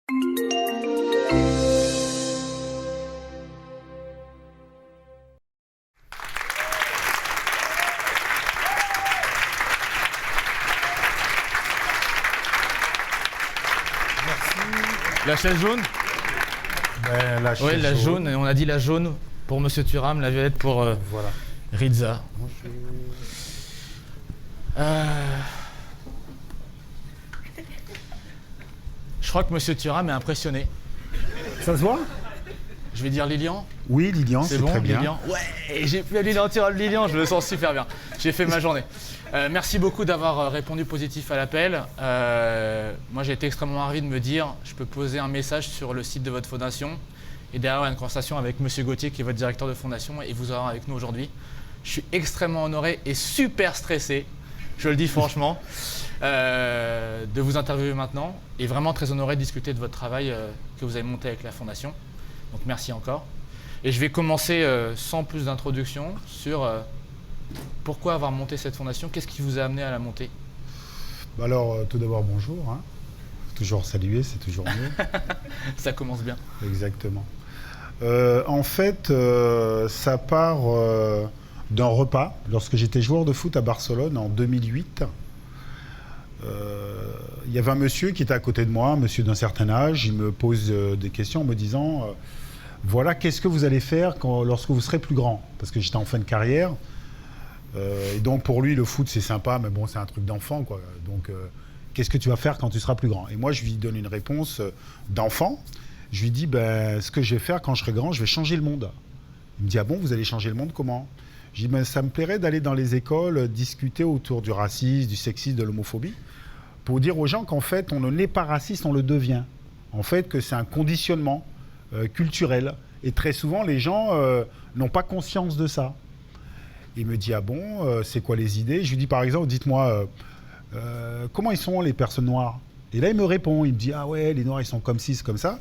La chaise jaune. Oui, la jaune. Et on a dit la jaune pour Monsieur Thuram, la violette pour voilà. Rizza. Je crois que Monsieur Thuram est impressionné. Ça se voit? Je vais dire Lilian. Oui, Lilian, c'est bon, très bien. Lilian. Ouais, j'ai pu aller Lilian Thuram, Lilian, je me sens super bien. J'ai fait ma journée. Merci beaucoup d'avoir répondu positif à l'appel. Moi, j'ai été extrêmement ravi de me dire, je peux poser un message sur le site de votre fondation et derrière une conversation avec Monsieur Gauthier, qui est votre directeur de fondation, et vous aurez avec nous aujourd'hui. Je suis extrêmement honoré et super stressé, je le dis franchement, de vous interviewer maintenant et vraiment très honoré de discuter de votre travail que vous avez monté avec la fondation. Donc merci encore. Et je vais commencer sans plus d'introduction sur pourquoi avoir monté cette fondation. Qu'est-ce qui vous a amené à la monter? Alors, tout d'abord, bonjour. Hein. Toujours saluer, c'est toujours mieux. Ça commence bien. Exactement. En fait, ça part d'un repas. Lorsque j'étais joueur de foot à Barcelone en 2008, il y avait un monsieur qui était à côté de moi, un monsieur d'un certain âge. Il me pose des questions en me disant voilà, qu'est-ce que vous allez faire lorsque vous serez plus grand? Parce que j'étais en fin de carrière. Et donc pour lui, le foot, c'est sympa, mais bon, c'est un truc d'enfant, quoi. Donc, qu'est-ce que tu vas faire quand tu seras plus grand? Et moi, je lui donne une réponse d'enfant. Je lui dis, ce que je vais faire quand je serai grand, je vais changer le monde. Il me dit, ah bon, vous allez changer le monde, comment? Je dis, ça me plairait d'aller dans les écoles, discuter autour du racisme, du sexisme, de l'homophobie, pour dire aux gens qu'en fait, on ne n'est pas raciste, on le devient. En fait, que c'est un conditionnement culturel. Et très souvent, les gens n'ont pas conscience de ça. Il me dit, ah bon, c'est quoi les idées? Je lui dis, par exemple, dites-moi, comment ils sont les personnes noires? Et là, il me répond, il me dit, ah ouais, les noirs, ils sont comme ci, c'est comme ça.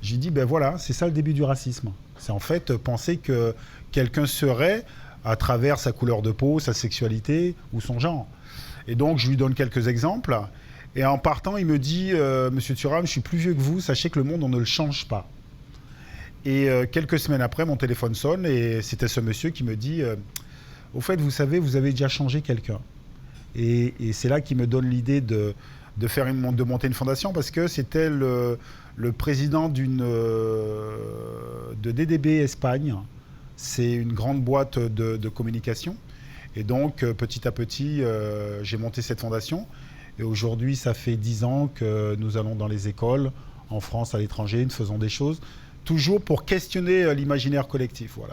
Je lui dis, voilà, c'est ça le début du racisme. C'est en fait penser que quelqu'un serait à travers sa couleur de peau, sa sexualité ou son genre. Et donc, je lui donne quelques exemples. Et en partant, il me dit, Monsieur Thuram, je suis plus vieux que vous, sachez que le monde, on ne le change pas. Et quelques semaines après, mon téléphone sonne et c'était ce monsieur qui me dit... au fait, vous savez, vous avez déjà changé quelqu'un. Et c'est là qu'il me donne l'idée de monter une fondation parce que c'était le président de DDB Espagne. C'est une grande boîte de communication. Et donc, petit à petit, j'ai monté cette fondation. Et aujourd'hui, ça fait 10 ans que nous allons dans les écoles, en France, à l'étranger, nous faisons des choses, toujours pour questionner l'imaginaire collectif. Voilà.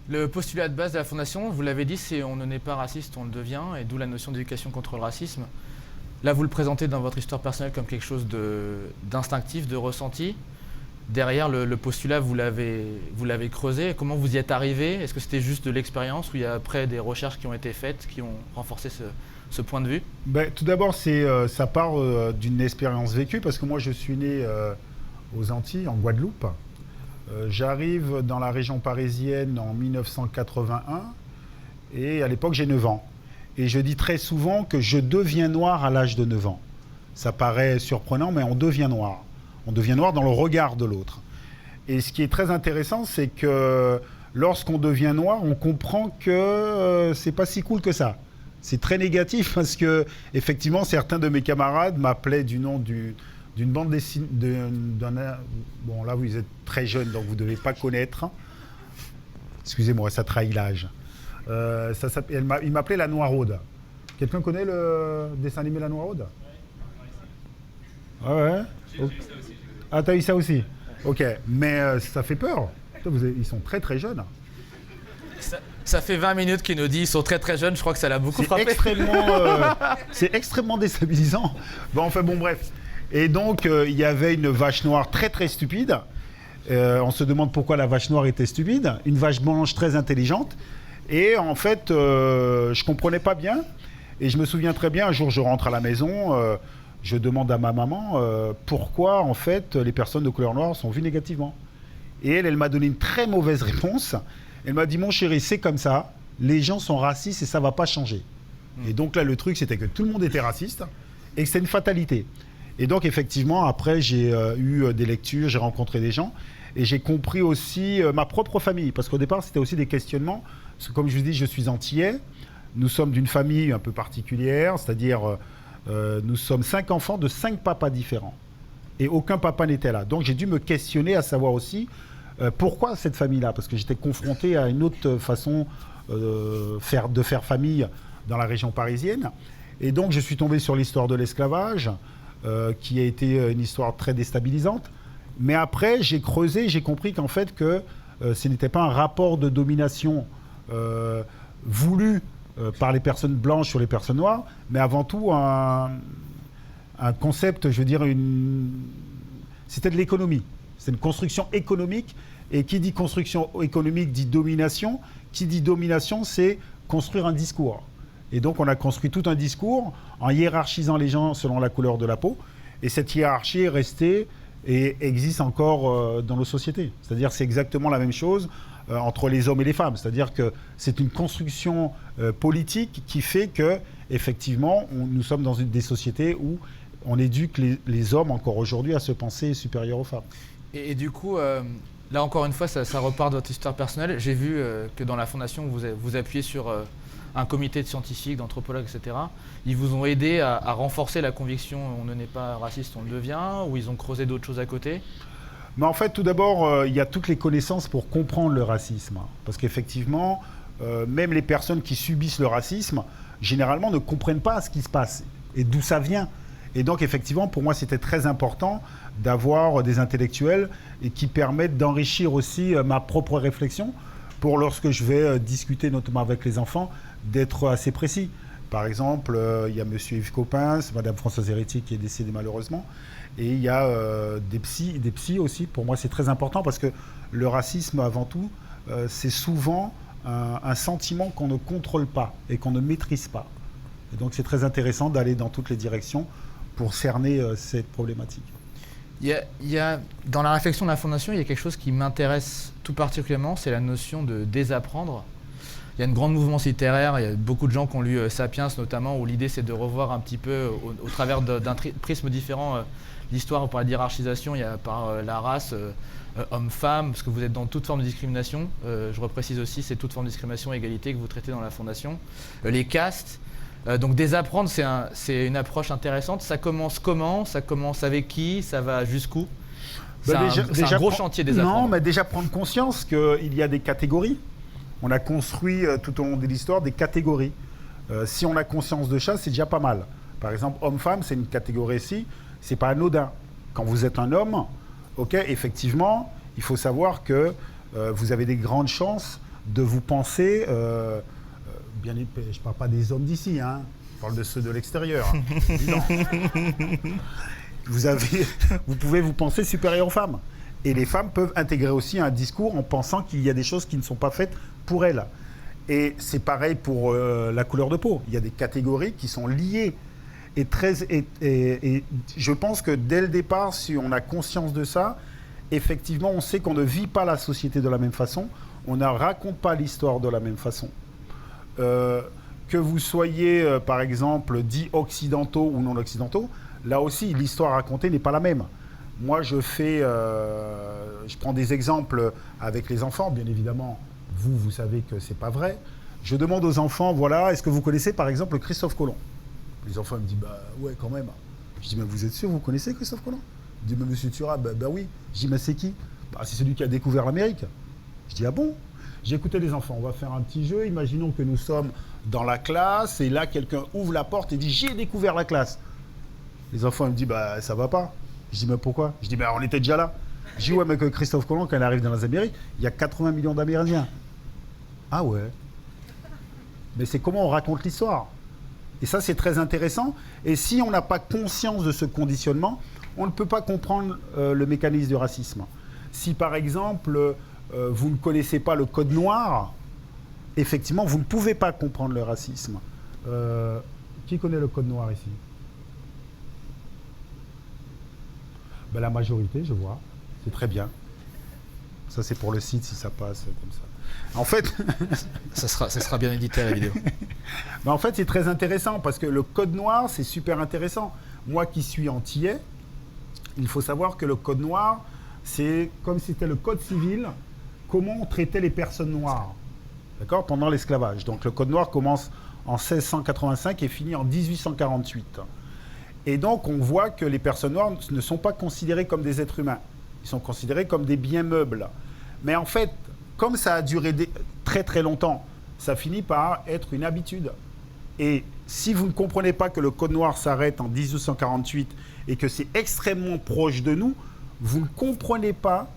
Le postulat de base de la Fondation, vous l'avez dit, c'est on ne naît pas raciste, on le devient, et d'où la notion d'éducation contre le racisme. Là, vous le présentez dans votre histoire personnelle comme quelque chose d'instinctif, de ressenti. Derrière, le postulat, vous l'avez creusé. Comment vous y êtes arrivé? Est-ce que c'était juste de l'expérience ou il y a après des recherches qui ont été faites, qui ont renforcé ce point de vue? Tout d'abord, ça part d'une expérience vécue, parce que moi, je suis né aux Antilles, en Guadeloupe. J'arrive dans la région parisienne en 1981 et à l'époque j'ai 9 ans. Et je dis très souvent que je deviens noir à l'âge de 9 ans. Ça paraît surprenant, mais on devient noir. On devient noir dans le regard de l'autre. Et ce qui est très intéressant, c'est que lorsqu'on devient noir, on comprend que c'est pas si cool que ça. C'est très négatif parce que effectivement, certains de mes camarades m'appelaient du nom d'une bande dessinée, bon là vous êtes très jeune donc vous ne devez pas connaître, excusez-moi ça trahit l'âge, il m'appelait La Noiraude. Quelqu'un connaît le dessin animé La Noiraude? Ouais. Ah t'as eu ça aussi? Ok, mais ça fait peur, ils sont très très jeunes. Ça fait 20 minutes qu'il nous dit ils sont très très jeunes, je crois que ça l'a beaucoup frappé. C'est extrêmement déstabilisant. Bon bref. Et donc, il y avait une vache noire très très stupide. On se demande pourquoi la vache noire était stupide. Une vache blanche très intelligente. Et en fait, je ne comprenais pas bien. Et je me souviens très bien, un jour je rentre à la maison, je demande à ma maman pourquoi en fait les personnes de couleur noire sont vues négativement. Et elle m'a donné une très mauvaise réponse. Elle m'a dit, mon chéri, c'est comme ça, les gens sont racistes et ça ne va pas changer. Et donc là, le truc, c'était que tout le monde était raciste et que c'est une fatalité. Et donc, effectivement, après, j'ai eu des lectures, j'ai rencontré des gens, et j'ai compris aussi ma propre famille, parce qu'au départ, c'était aussi des questionnements. Parce que, comme je vous dis, je suis antillais, nous sommes d'une famille un peu particulière, c'est-à-dire nous sommes 5 enfants de 5 papas différents, et aucun papa n'était là. Donc, j'ai dû me questionner à savoir aussi pourquoi cette famille-là, parce que j'étais confronté à une autre façon de faire famille dans la région parisienne. Et donc, je suis tombé sur l'histoire de l'esclavage, qui a été une histoire très déstabilisante. Mais après, j'ai creusé, j'ai compris qu'en fait, que ce n'était pas un rapport de domination voulu par les personnes blanches sur les personnes noires, mais avant tout un concept, je veux dire, c'était de l'économie. C'est une construction économique. Et qui dit construction économique dit domination. Qui dit domination, c'est construire un discours. Et donc, on a construit tout un discours en hiérarchisant les gens selon la couleur de la peau. Et cette hiérarchie est restée et existe encore dans nos sociétés. C'est-à-dire c'est exactement la même chose entre les hommes et les femmes. C'est-à-dire que c'est une construction politique qui fait que, effectivement, nous sommes dans des sociétés où on éduque les hommes encore aujourd'hui à se penser supérieurs aux femmes. Et du coup, là encore une fois, ça repart de votre histoire personnelle. J'ai vu que dans la fondation, vous appuyez sur un comité de scientifiques, d'anthropologues, etc. Ils vous ont aidé à renforcer la conviction on ne naît pas raciste, on le devient, ou ils ont creusé d'autres choses à côté? Mais en fait, tout d'abord, il y a toutes les connaissances pour comprendre le racisme. Parce qu'effectivement, même les personnes qui subissent le racisme, généralement ne comprennent pas ce qui se passe et d'où ça vient. Et donc, effectivement, pour moi, c'était très important d'avoir des intellectuels et qui permettent d'enrichir aussi ma propre réflexion pour lorsque je vais discuter, notamment avec les enfants, d'être assez précis. Par exemple, il y a M. Yves Coppens, Mme Françoise Héritier qui est décédée malheureusement, et il y a des psys aussi. Pour moi, c'est très important parce que le racisme, avant tout, c'est souvent un sentiment qu'on ne contrôle pas et qu'on ne maîtrise pas. Et donc, c'est très intéressant d'aller dans toutes les directions pour cerner cette problématique. Il y a, dans la réflexion de la Fondation, il y a quelque chose qui m'intéresse tout particulièrement, c'est la notion de désapprendre. Il y a une grande mouvance littéraire, il y a beaucoup de gens qui ont lu Sapiens notamment, où l'idée c'est de revoir un petit peu, au travers d'un prisme différent, l'histoire par la hiérarchisation, il y a par la race, homme-femme, parce que vous êtes dans toute forme de discrimination. Je reprécise aussi, c'est toute forme de discrimination et égalité que vous traitez dans la Fondation. Les castes. Donc désapprendre, c'est une approche intéressante. Ça commence comment? Ça commence avec qui? Ça va jusqu'où? C'est un gros chantier désapprendre. Non, mais déjà prendre conscience qu'il y a des catégories. On a construit tout au long de l'histoire des catégories. Si on a conscience de ça, c'est déjà pas mal. Par exemple, homme-femme, c'est une catégorie ici. C'est pas anodin. Quand vous êtes un homme, ok, effectivement, il faut savoir que vous avez des grandes chances de vous penser... je ne parle pas des hommes d'ici, hein. Je parle de ceux de l'extérieur. Vous pouvez vous penser supérieur aux femmes. Et les femmes peuvent intégrer aussi un discours en pensant qu'il y a des choses qui ne sont pas faites pour elles. Et c'est pareil pour la couleur de peau. Il y a des catégories qui sont liées. Et je pense que dès le départ, si on a conscience de ça, effectivement, on sait qu'on ne vit pas la société de la même façon. On ne raconte pas l'histoire de la même façon. Que vous soyez, par exemple, dits occidentaux ou non occidentaux, là aussi, l'histoire racontée n'est pas la même. Moi, je prends des exemples avec les enfants, bien évidemment. Vous savez que c'est pas vrai. Je demande aux enfants, voilà, est-ce que vous connaissez, par exemple, Christophe Colomb? Les enfants me disent, bah ouais, quand même. Je dis, mais vous êtes sûr, vous connaissez Christophe Colomb? Je dis, mais monsieur Thuram, bah oui. Je dis, mais c'est qui? Bah, c'est celui qui a découvert l'Amérique. Je dis, ah bon? J'ai écouté les enfants, on va faire un petit jeu. Imaginons que nous sommes dans la classe et là, quelqu'un ouvre la porte et dit « J'ai découvert la classe ». Les enfants me disent « Bah, ça va pas ». Je dis « Mais pourquoi ?» Je dis « Bah, on était déjà là ». Je dis « Ouais, mais que Christophe Colomb, quand il arrive dans les Amériques, il y a 80 millions d'Amérindiens. » Ah ouais. Mais c'est comment on raconte l'histoire. Et ça, c'est très intéressant. Et si on n'a pas conscience de ce conditionnement, on ne peut pas comprendre le mécanisme du racisme. Si, par exemple... vous ne connaissez pas le code noir, effectivement, vous ne pouvez pas comprendre le racisme. Qui connaît le code noir ici? Ben, la majorité, je vois. C'est très bien. Ça, c'est pour le site, si ça passe comme ça. En fait... ça sera bien édité à la vidéo. Ben, en fait, c'est très intéressant, parce que le code noir, c'est super intéressant. moi qui suis antillais, il faut savoir que le code noir, c'est comme si c'était le code civil, comment on traitait les personnes noires, d'accord, pendant l'esclavage. Donc le code noir commence en 1685 et finit en 1848. Et donc on voit que les personnes noires ne sont pas considérées comme des êtres humains, ils sont considérés comme des biens meubles. Mais en fait, comme ça a duré très très longtemps, ça finit par être une habitude. Et si vous ne comprenez pas que le code noir s'arrête en 1848 et que c'est extrêmement proche de nous, vous ne comprenez pas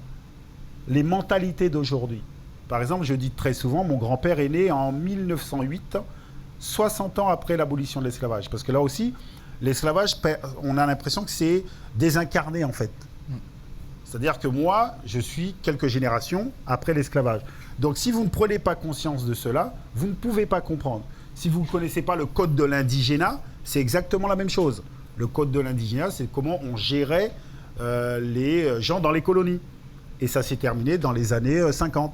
les mentalités d'aujourd'hui. Par exemple, je dis très souvent, mon grand-père est né en 1908, 60 ans après l'abolition de l'esclavage. Parce que là aussi, l'esclavage, on a l'impression que c'est désincarné en fait. C'est-à-dire que moi, je suis quelques générations après l'esclavage. Donc si vous ne prenez pas conscience de cela, vous ne pouvez pas comprendre. Si vous ne connaissez pas le code de l'indigénat, c'est exactement la même chose. Le code de l'indigénat, c'est comment on gérait les gens dans les colonies. Et ça s'est terminé dans les années 50.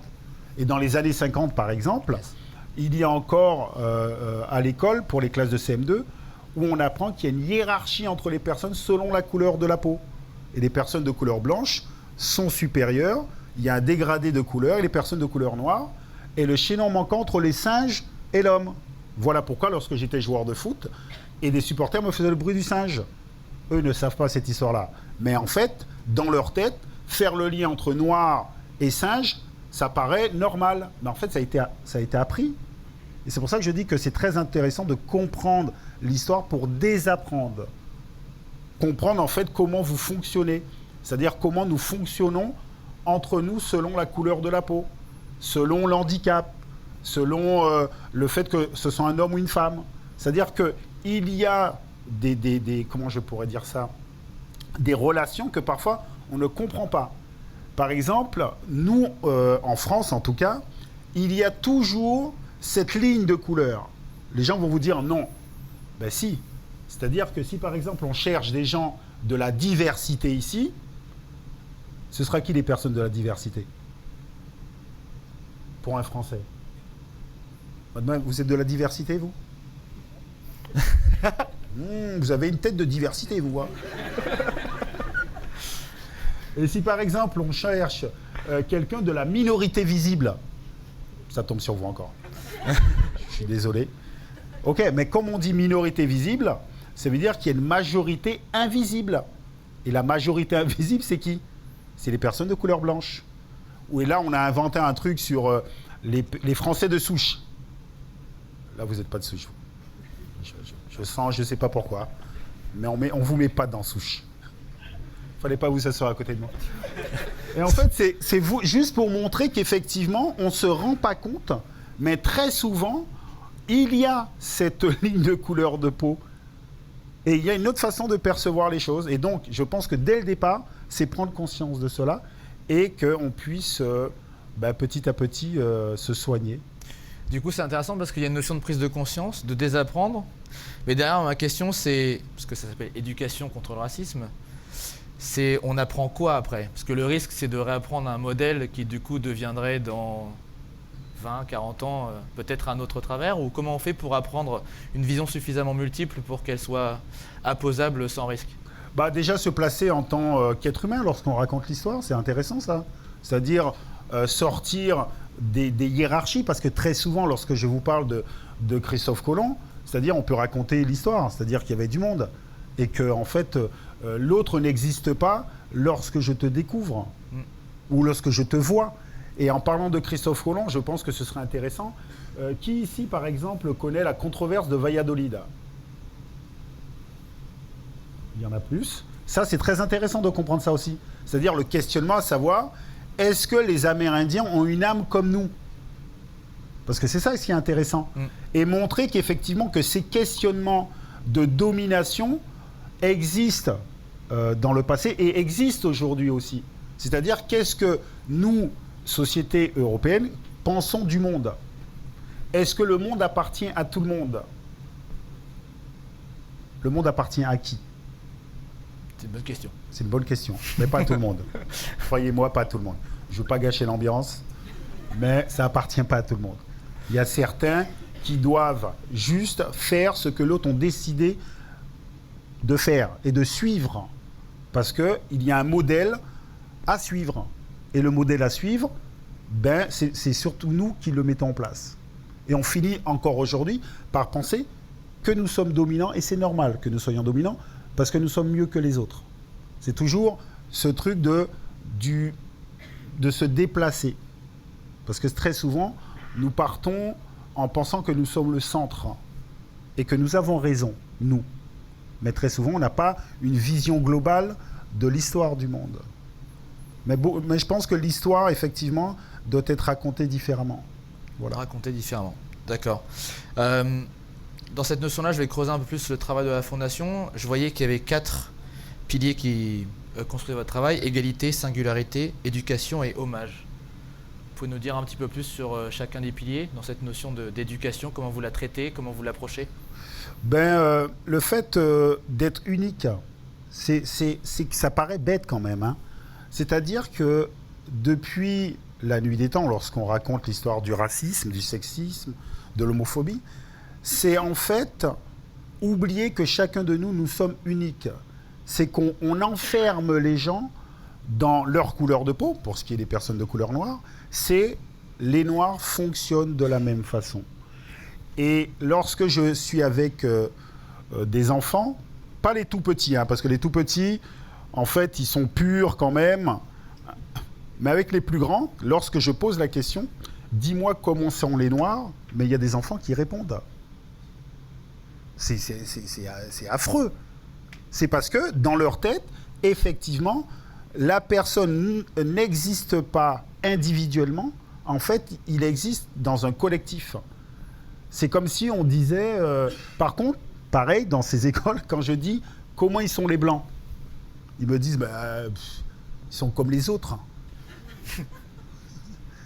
Et dans les années 50, par exemple, il y a encore à l'école, pour les classes de CM2, où on apprend qu'il y a une hiérarchie entre les personnes selon la couleur de la peau. Et les personnes de couleur blanche sont supérieures. Il y a un dégradé de couleur et les personnes de couleur noire. Et le chaînon manquant entre les singes et l'homme. Voilà pourquoi, lorsque j'étais joueur de foot, et des supporters me faisaient le bruit du singe. Eux ne savent pas cette histoire-là. Mais en fait, dans leur tête, faire le lien entre noir et singe, ça paraît normal. Mais en fait, ça a été appris. Et c'est pour ça que je dis que c'est très intéressant de comprendre l'histoire pour désapprendre. Comprendre en fait comment vous fonctionnez. C'est-à-dire comment nous fonctionnons entre nous selon la couleur de la peau, selon l'handicap, selon le fait que ce soit un homme ou une femme. C'est-à-dire qu'il y a comment je pourrais dire ça, des relations que parfois on ne comprend pas. Par exemple, nous, en France en tout cas, il y a toujours cette ligne de couleur. Les gens vont vous dire non. Ben si. C'est-à-dire que si par exemple on cherche des gens de la diversité ici, ce sera qui les personnes de la diversité pour un Français? Vous êtes de la diversité, vous? Vous avez une tête de diversité, vous. Hein. Et si par exemple on cherche quelqu'un de la minorité visible, ça tombe sur vous encore. Je suis désolé. Ok, mais comme on dit minorité visible, ça veut dire qu'il y a une majorité invisible. Et la majorité invisible, c'est qui? C'est les personnes de couleur blanche. Et là, on a inventé un truc sur les Français de souche. Là, vous n'êtes pas de souche. Je sens, je ne sais pas pourquoi, mais on ne vous met pas dans souche. Il ne fallait pas vous asseoir à côté de moi. Et en fait, c'est vous, juste pour montrer qu'effectivement, on ne se rend pas compte, mais très souvent, il y a cette ligne de couleur de peau. Et il y a une autre façon de percevoir les choses. Et donc, je pense que dès le départ, c'est prendre conscience de cela et qu'on puisse petit à petit se soigner. Du coup, c'est intéressant parce qu'il y a une notion de prise de conscience, de désapprendre. Mais derrière, ma question, c'est, parce que ça s'appelle éducation contre le racisme, c'est on apprend quoi après? Parce que le risque, c'est de réapprendre un modèle qui, du coup, deviendrait dans 20, 40 ans, peut-être un autre travers, ou comment on fait pour apprendre une vision suffisamment multiple pour qu'elle soit apposable sans risque? Déjà, se placer en tant qu'être humain lorsqu'on raconte l'histoire, c'est intéressant ça. C'est-à-dire sortir des hiérarchies, parce que très souvent, lorsque je vous parle de Christophe Colomb, c'est-à-dire on peut raconter l'histoire, c'est-à-dire qu'il y avait du monde, et que en fait, l'autre n'existe pas lorsque je te découvre, ou lorsque je te vois. Et en parlant de Christophe Colomb, je pense que ce serait intéressant. Qui ici, par exemple, connaît la controverse de Valladolid? Il y en a plus. Ça, c'est très intéressant de comprendre ça aussi. C'est-à-dire le questionnement à savoir, est-ce que les Amérindiens ont une âme comme nous? Parce que c'est ça ce qui est intéressant. Et montrer qu'effectivement, que ces questionnements de domination existent dans le passé et existent aujourd'hui aussi. C'est-à-dire, qu'est-ce que nous, société européenne, pensons du monde? Est-ce que le monde appartient à tout le monde? Le monde appartient à qui? C'est une bonne question. C'est une bonne question, mais pas à tout le monde. Croyez-moi, pas à tout le monde. Je ne veux pas gâcher l'ambiance, mais ça appartient pas à tout le monde. Il y a certains qui doivent juste faire ce que l'autre ont décidé de faire et de suivre. Parce qu'il y a un modèle à suivre. Et le modèle à suivre, ben, c'est surtout nous qui le mettons en place. Et on finit encore aujourd'hui par penser que nous sommes dominants, et c'est normal que nous soyons dominants, parce que nous sommes mieux que les autres. C'est toujours ce truc de se déplacer. Parce que très souvent, nous partons en pensant que nous sommes le centre et que nous avons raison, nous. Mais très souvent, on n'a pas une vision globale de l'histoire du monde. Mais je pense que l'histoire, effectivement, doit être racontée différemment. Voilà. Racontée différemment, d'accord. Dans cette notion-là, je vais creuser un peu plus le travail de la Fondation. Je voyais qu'il y avait 4 piliers qui construisaient votre travail: égalité, singularité, éducation et hommage. Vous pouvez nous dire un petit peu plus sur chacun des piliers, dans cette notion d'éducation, comment vous la traitez, comment vous l'approchez? Le fait d'être unique, ça paraît bête quand même. Hein. C'est-à-dire que depuis la nuit des temps, lorsqu'on raconte l'histoire du racisme, du sexisme, de l'homophobie, c'est en fait oublier que chacun de nous, nous sommes uniques. C'est qu'on enferme les gens dans leur couleur de peau, pour ce qui est des personnes de couleur noire, c'est les noirs fonctionnent de la même façon. Et lorsque je suis avec des enfants, pas les tout petits, hein, parce que les tout petits, en fait, ils sont purs quand même, mais avec les plus grands, lorsque je pose la question, dis-moi comment sont les noirs, mais il y a des enfants qui répondent. C'est affreux. C'est parce que dans leur tête, effectivement, la personne n'existe pas individuellement. En fait, il existe dans un collectif. C'est comme si on disait... par contre, pareil, dans ces écoles, quand je dis « Comment ils sont les Blancs ?» Ils me disent ils sont comme les autres.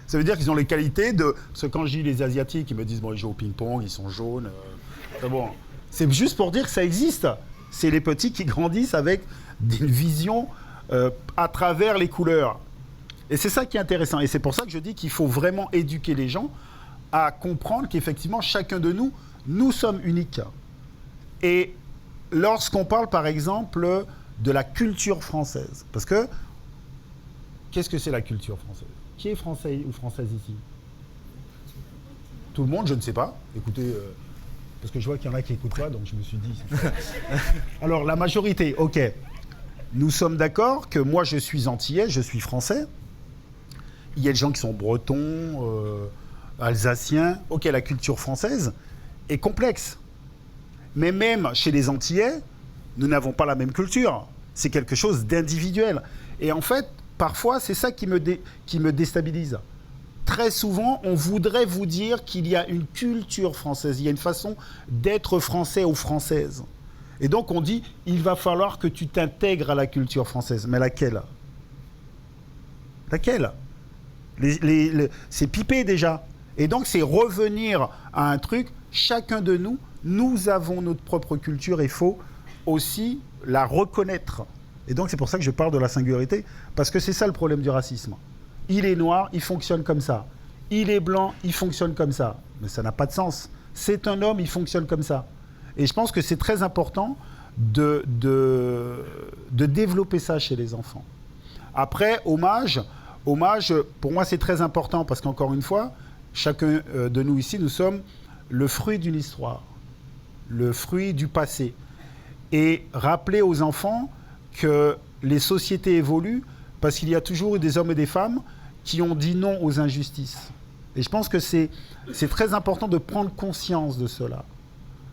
Ça veut dire qu'ils ont les qualités de... Parce que quand je dis les Asiatiques, ils me disent « Bon, ils jouent au ping-pong, ils sont jaunes. Bon. C'est juste pour dire que ça existe. C'est les petits qui grandissent avec une vision à travers les couleurs. Et c'est ça qui est intéressant. Et c'est pour ça que je dis qu'il faut vraiment éduquer les gens à comprendre qu'effectivement, chacun de nous, nous sommes uniques. Et lorsqu'on parle, par exemple, de la culture française, parce que, qu'est-ce que c'est la culture française? Qui est français ou française ici? Tout le monde, je ne sais pas. Écoutez, parce que je vois qu'il y en a qui n'écoutent pas, donc je me suis dit... Alors, la majorité, ok. Nous sommes d'accord que moi, je suis antillais, je suis français. Il y a des gens qui sont bretons, alsaciens. Ok, la culture française est complexe. Mais même chez les Antillais, nous n'avons pas la même culture. C'est quelque chose d'individuel. Et en fait, parfois, c'est ça qui me déstabilise. Très souvent, on voudrait vous dire qu'il y a une culture française, il y a une façon d'être français ou française. Et donc, on dit, il va falloir que tu t'intègres à la culture française. Mais laquelle? Laquelle? C'est pipé déjà. Et donc, c'est revenir à un truc, chacun de nous, nous avons notre propre culture et il faut aussi la reconnaître. Et donc, c'est pour ça que je parle de la singularité, parce que c'est ça le problème du racisme. Il est noir, il fonctionne comme ça. Il est blanc, il fonctionne comme ça. Mais ça n'a pas de sens. C'est un homme, il fonctionne comme ça. Et je pense que c'est très important de développer ça chez les enfants. Après, hommage, pour moi, c'est très important parce qu'encore une fois, chacun de nous ici, nous sommes le fruit d'une histoire, le fruit du passé. Et rappeler aux enfants que les sociétés évoluent parce qu'il y a toujours eu des hommes et des femmes qui ont dit non aux injustices. Et je pense que c'est très important de prendre conscience de cela.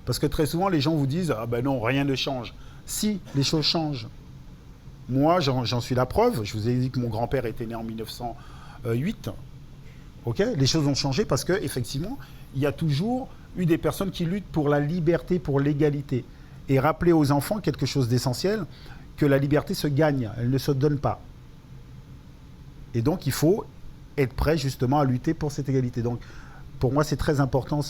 Parce que très souvent, les gens vous disent « Ah ben non, rien ne change ». Si, les choses changent. Moi, j'en suis la preuve. Je vous ai dit que mon grand-père était né en 1908. Okay, les choses ont changé parce qu'effectivement, il y a toujours eu des personnes qui luttent pour la liberté, pour l'égalité. Et rappeler aux enfants quelque chose d'essentiel, que la liberté se gagne, elle ne se donne pas. Et donc, il faut être prêt justement à lutter pour cette égalité. Donc, pour moi, c'est très important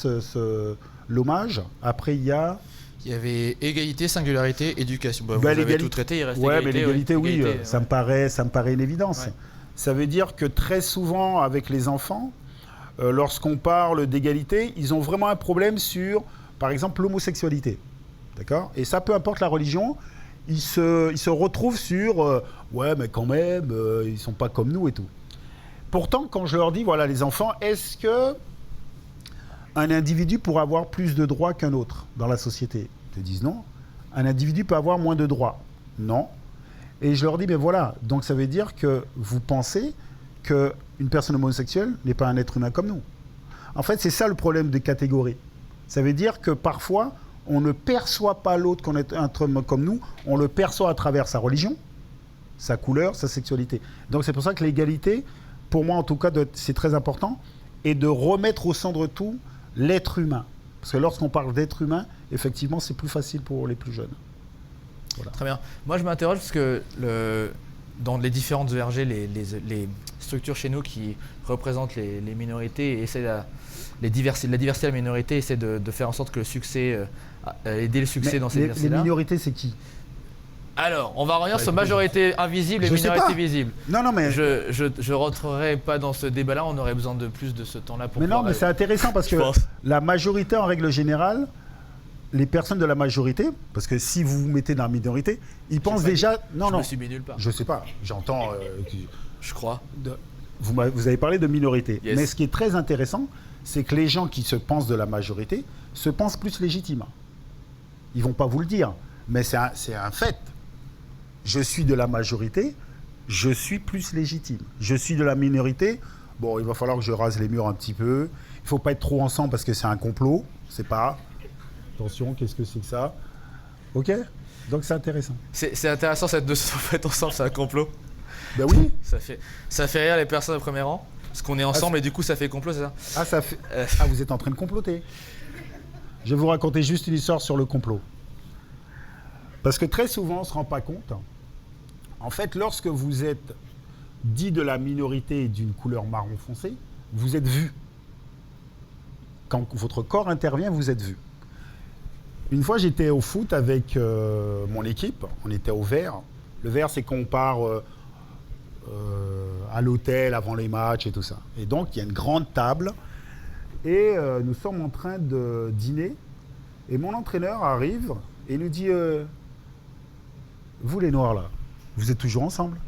l'hommage. Après, il y avait égalité, singularité, éducation. Bah, vous avez tout traité, il reste égalité. Mais l'égalité, oui, ça me paraît une évidence. Ouais. Ça veut dire que très souvent, avec les enfants, lorsqu'on parle d'égalité, ils ont vraiment un problème sur, par exemple, l'homosexualité. D'accord ? Et ça, peu importe la religion, ils se retrouvent sur ouais, mais quand même, ils ne sont pas comme nous et tout. Pourtant, quand je leur dis, voilà, les enfants, est-ce que un individu pourrait avoir plus de droits qu'un autre dans la société ? Ils te disent non. Un individu peut avoir moins de droits ? Non. Et je leur dis, mais voilà, donc ça veut dire que vous pensez qu'une personne homosexuelle n'est pas un être humain comme nous. En fait, c'est ça le problème des catégories. Ça veut dire que parfois, on ne perçoit pas l'autre qu'on est un être humain comme nous, on le perçoit à travers sa religion, sa couleur, sa sexualité. Donc c'est pour ça que l'égalité, pour moi en tout cas, c'est très important, et de remettre au centre de tout l'être humain. Parce que lorsqu'on parle d'être humain, effectivement, c'est plus facile pour les plus jeunes. Voilà. Très bien. Moi, je m'interroge parce que dans les différentes ERG, les structures chez nous qui représentent les minorités et essaient la diversité de la minorité essaient de faire en sorte que le succès, aider le succès dans ces diversités-là. Les minorités, c'est qui ? Alors, on va revenir sur majorité invisible et minorité visible. Non, mais... Je rentrerai pas dans ce débat-là, on aurait besoin de plus de ce temps-là pour... Mais non, mais c'est intéressant parce que la majorité, en règle générale, les personnes de la majorité, parce que si vous vous mettez dans la minorité, ils pensent déjà... Non, je me suis mis nulle part. Je sais pas, j'entends... je crois. Vous avez parlé de minorité. Yes. Mais ce qui est très intéressant, c'est que les gens qui se pensent de la majorité se pensent plus légitimes. Ils vont pas vous le dire, mais c'est un fait. Je suis de la majorité, je suis plus légitime. Je suis de la minorité, bon, il va falloir que je rase les murs un petit peu. Il ne faut pas être trop ensemble parce que c'est un complot. C'est pas... Attention, qu'est-ce que c'est que ça ? Ok ? Donc c'est intéressant. C'est intéressant cette notion, en fait, ensemble, c'est un complot. Ben oui. Ça fait rire les personnes au premier rang, parce qu'on est ensemble et du coup ça fait complot, c'est ça ? Vous êtes en train de comploter. Je vais vous raconter juste une histoire sur le complot. Parce que très souvent, on ne se rend pas compte. En fait, lorsque vous êtes dit de la minorité et d'une couleur marron foncé, vous êtes vu. Quand votre corps intervient, vous êtes vu. Une fois, j'étais au foot avec mon équipe. On était au Vert. Le Vert, c'est qu'on part à l'hôtel avant les matchs et tout ça. Et donc, il y a une grande table. Et nous sommes en train de dîner. Et mon entraîneur arrive et nous dit vous les Noirs, là, vous êtes toujours ensemble ?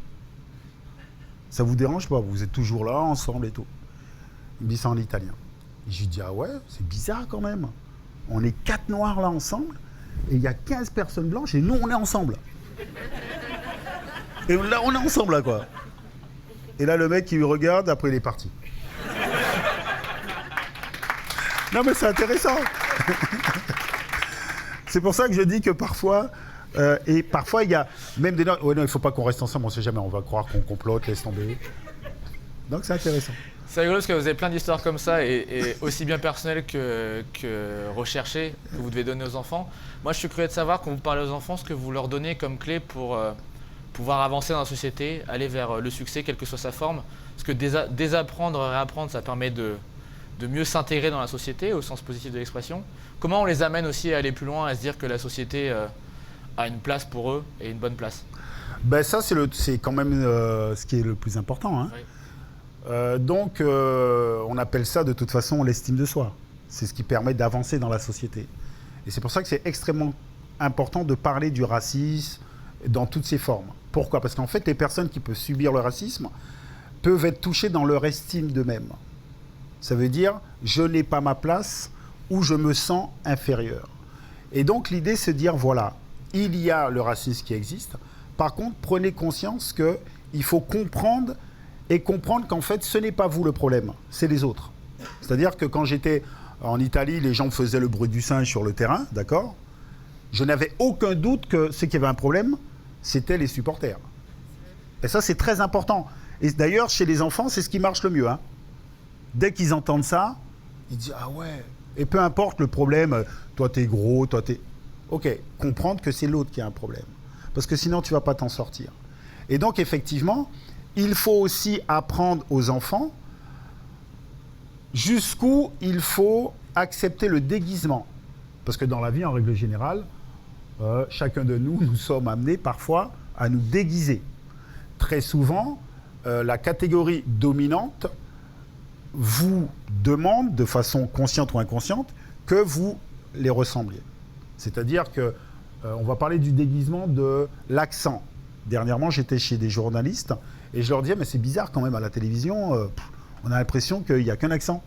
Ça vous dérange pas ? Vous êtes toujours là, ensemble et tout. Il me dit ça en italien. Et je lui dis ah ouais, c'est bizarre quand même. On est 4 Noirs là ensemble, et il y a 15 personnes blanches, et nous, on est ensemble. Et là, on est ensemble, là, quoi. Et là, le mec, il me regarde, après, il est parti. Non, mais c'est intéressant. C'est pour ça que je dis que parfois, et parfois, il y a même des... Ouais, non, il ne faut pas qu'on reste ensemble, on ne sait jamais, on va croire qu'on complote, laisse tomber. Donc, c'est intéressant. C'est rigolo parce que vous avez plein d'histoires comme ça et aussi bien personnelles que recherchées que vous devez donner aux enfants. Moi, je suis curieux de savoir, quand vous parlez aux enfants, ce que vous leur donnez comme clé pour pouvoir avancer dans la société, aller vers le succès, quelle que soit sa forme. Parce que désapprendre, réapprendre, ça permet de mieux s'intégrer dans la société, au sens positif de l'expression. Comment on les amène aussi à aller plus loin, à se dire que la société a une place pour eux et une bonne place ? Ben ça, c'est quand même ce qui est le plus important, hein. Oui. Donc, on appelle ça de toute façon l'estime de soi. C'est ce qui permet d'avancer dans la société. Et c'est pour ça que c'est extrêmement important de parler du racisme dans toutes ses formes. Pourquoi ? Parce qu'en fait, les personnes qui peuvent subir le racisme peuvent être touchées dans leur estime d'eux-mêmes. Ça veut dire, je n'ai pas ma place ou je me sens inférieur. Et donc, l'idée, c'est de dire, voilà, il y a le racisme qui existe. Par contre, prenez conscience qu'il faut comprendre qu'en fait, ce n'est pas vous le problème, c'est les autres. C'est-à-dire que quand j'étais en Italie, les gens faisaient le bruit du singe sur le terrain, d'accord ? Je n'avais aucun doute que ce qui avait un problème, c'était les supporters. Et ça, c'est très important. Et d'ailleurs, chez les enfants, c'est ce qui marche le mieux, hein. Dès qu'ils entendent ça, ils disent « Ah ouais !» Et peu importe le problème, toi t'es gros, toi t'es... Ok, comprendre que c'est l'autre qui a un problème. Parce que sinon, tu ne vas pas t'en sortir. Et donc, effectivement... Il faut aussi apprendre aux enfants jusqu'où il faut accepter le déguisement. Parce que dans la vie, en règle générale, chacun de nous sommes amenés parfois à nous déguiser. Très souvent, la catégorie dominante vous demande, de façon consciente ou inconsciente, que vous les ressembliez. C'est-à-dire que on va parler du déguisement de l'accent. Dernièrement, j'étais chez des journalistes et je leur disais, mais c'est bizarre quand même à la télévision, on a l'impression qu'il n'y a qu'un accent.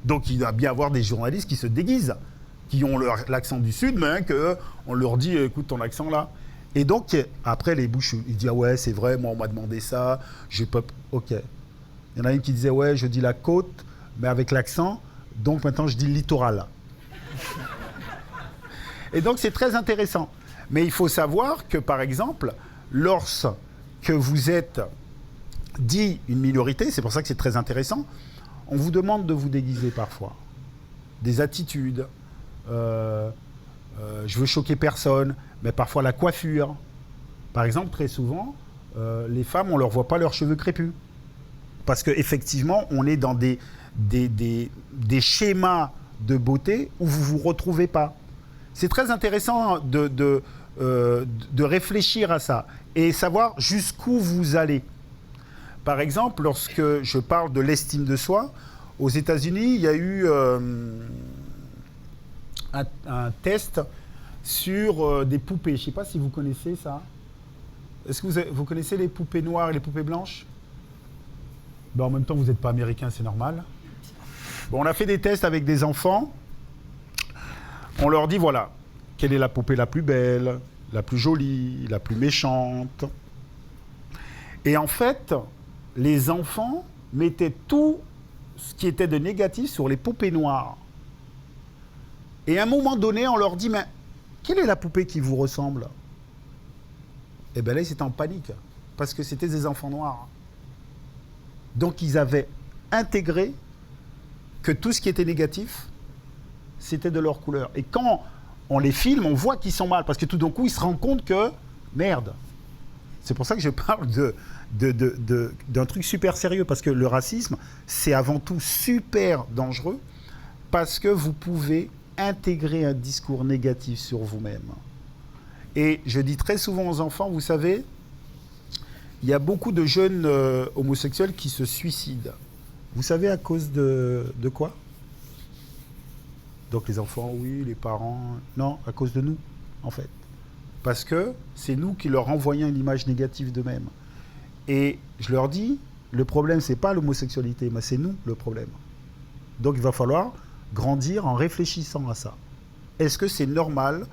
Donc il doit bien y avoir des journalistes qui se déguisent, qui ont l'accent du Sud, mais qu'on leur dit, écoute ton accent là. Et donc, après les bouches, il dit, ah ouais, c'est vrai, moi on m'a demandé ça, j'ai pas... Ok. Il y en a une qui disait, ouais, je dis la côte, mais avec l'accent, donc maintenant je dis le littoral. Et donc c'est très intéressant. Mais il faut savoir que, par exemple, lorsque vous êtes dit une minorité, c'est pour ça que c'est très intéressant, on vous demande de vous déguiser parfois. Des attitudes, je veux choquer personne, mais parfois la coiffure. Par exemple, très souvent, les femmes, on ne leur voit pas leurs cheveux crépus. Parce qu'effectivement, on est dans des schémas de beauté où vous ne vous retrouvez pas. C'est très intéressant de réfléchir à ça et savoir jusqu'où vous allez. Par exemple, lorsque je parle de l'estime de soi, aux États-Unis, il y a eu un test sur des poupées. Je ne sais pas si vous connaissez ça. Est-ce que vous connaissez les poupées noires et les poupées blanches ? Ben, en même temps, vous n'êtes pas américain, c'est normal. Bon, on a fait des tests avec des enfants. On leur dit, voilà, quelle est la poupée la plus belle, la plus jolie, la plus méchante. Et en fait, les enfants mettaient tout ce qui était de négatif sur les poupées noires. Et à un moment donné, on leur dit, mais quelle est la poupée qui vous ressemble ? Et bien là, ils étaient en panique, parce que c'était des enfants noirs. Donc, ils avaient intégré que tout ce qui était négatif, c'était de leur couleur. Et quand on les filme, on voit qu'ils sont mal, parce que tout d'un coup, ils se rendent compte que, merde. C'est pour ça que je parle d'un truc super sérieux, parce que le racisme, c'est avant tout super dangereux, parce que vous pouvez intégrer un discours négatif sur vous-même. Et je dis très souvent aux enfants, vous savez, il y a beaucoup de jeunes homosexuels qui se suicident. Vous savez à cause de quoi ? Donc les enfants, oui, les parents... Non, à cause de nous, en fait. Parce que c'est nous qui leur envoyons une image négative d'eux-mêmes. Et je leur dis, le problème, c'est pas l'homosexualité, mais c'est nous le problème. Donc il va falloir grandir en réfléchissant à ça. Est-ce que c'est normal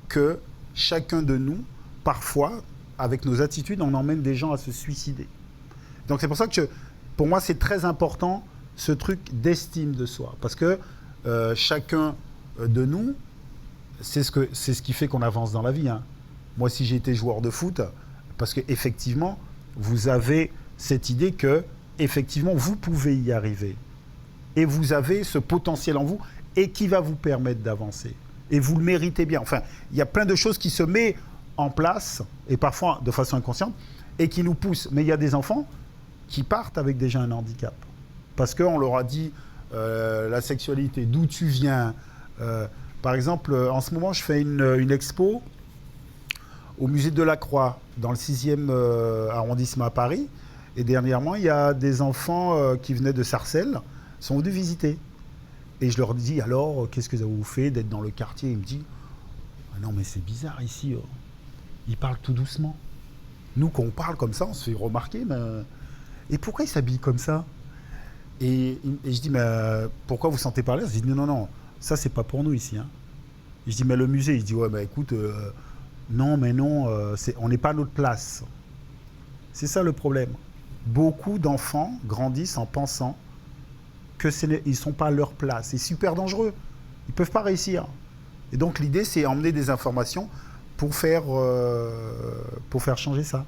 que chacun de nous, parfois, avec nos attitudes, on emmène des gens à se suicider ? Donc c'est pour ça que, pour moi, c'est très important, ce truc d'estime de soi. Parce que chacun de nous, c'est ce qui fait qu'on avance dans la vie. Hein. Moi, si j'ai été joueur de foot, parce qu'effectivement, vous avez cette idée que, effectivement, vous pouvez y arriver. Et vous avez ce potentiel en vous et qui va vous permettre d'avancer. Et vous le méritez bien. Enfin, il y a plein de choses qui se mettent en place, et parfois de façon inconsciente, et qui nous poussent. Mais il y a des enfants qui partent avec déjà un handicap. Parce qu'on leur a dit la sexualité, d'où tu viens. Par exemple, en ce moment, je fais une expo au musée de la Croix, dans le 6e arrondissement à Paris. Et dernièrement, il y a des enfants qui venaient de Sarcelles, sont venus visiter. Et je leur dis, alors, qu'est-ce que ça vous fait d'être dans le quartier ? Ils me disent, ah non, mais c'est bizarre ici. Ils parlent tout doucement. Nous, quand on parle comme ça, on se fait remarquer. Mais... Et pourquoi ils s'habillent comme ça ? Et je dis, mais pourquoi vous sentez parler ? Ils disent, non, ça, c'est pas pour nous ici. Hein. Et je dis, mais le musée, il dit, ouais, mais écoute, non, on n'est pas à notre place. C'est ça le problème. Beaucoup d'enfants grandissent en pensant qu'ils ne sont pas à leur place. C'est super dangereux. Ils ne peuvent pas réussir. Et donc, l'idée, c'est emmener des informations pour faire changer ça.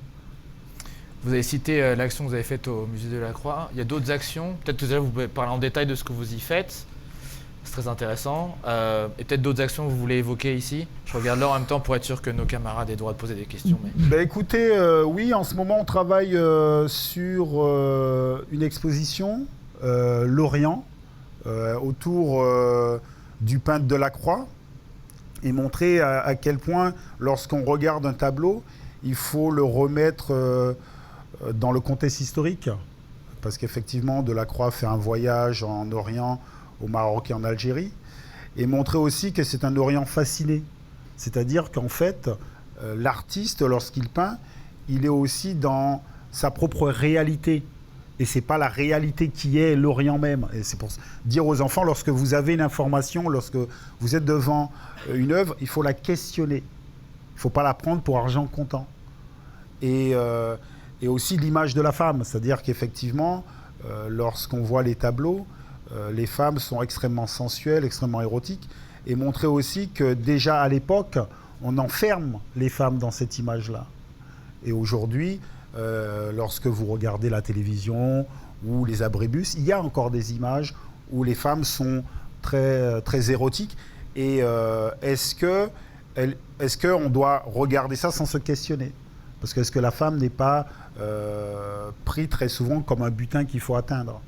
Vous avez cité l'action que vous avez faite au musée de la Croix. Il y a d'autres actions. Peut-être que déjà, vous pouvez parler en détail de ce que vous y faites. C'est très intéressant. Et peut-être d'autres actions que vous voulez évoquer ici. Je regarde là en même temps pour être sûr que nos camarades aient le droit de poser des questions. Mais... écoutez, oui, en ce moment, on travaille sur une exposition, Lorient, autour du peintre de la Croix, et montrer à quel point, lorsqu'on regarde un tableau, il faut le remettre dans le contexte historique. Parce qu'effectivement, Delacroix fait un voyage en Orient, au Maroc et en Algérie, et montrer aussi que c'est un Orient fasciné C'est-à-dire qu'en fait, l'artiste, lorsqu'il peint, il est aussi dans sa propre réalité. Et ce n'est pas la réalité qui est l'Orient même. Et c'est pour dire aux enfants, lorsque vous avez une information, lorsque vous êtes devant une œuvre, il faut la questionner. Il ne faut pas la prendre pour argent comptant. Et aussi l'image de la femme. C'est-à-dire qu'effectivement, lorsqu'on voit les tableaux, les femmes sont extrêmement sensuelles, extrêmement érotiques. Et montrer aussi que déjà à l'époque, on enferme les femmes dans cette image-là. Et aujourd'hui, lorsque vous regardez la télévision ou les abribus, il y a encore des images où les femmes sont très, très érotiques. Et est-ce qu'on doit regarder ça sans se questionner? Parce que est-ce que la femme n'est pas prise très souvent comme un butin qu'il faut atteindre?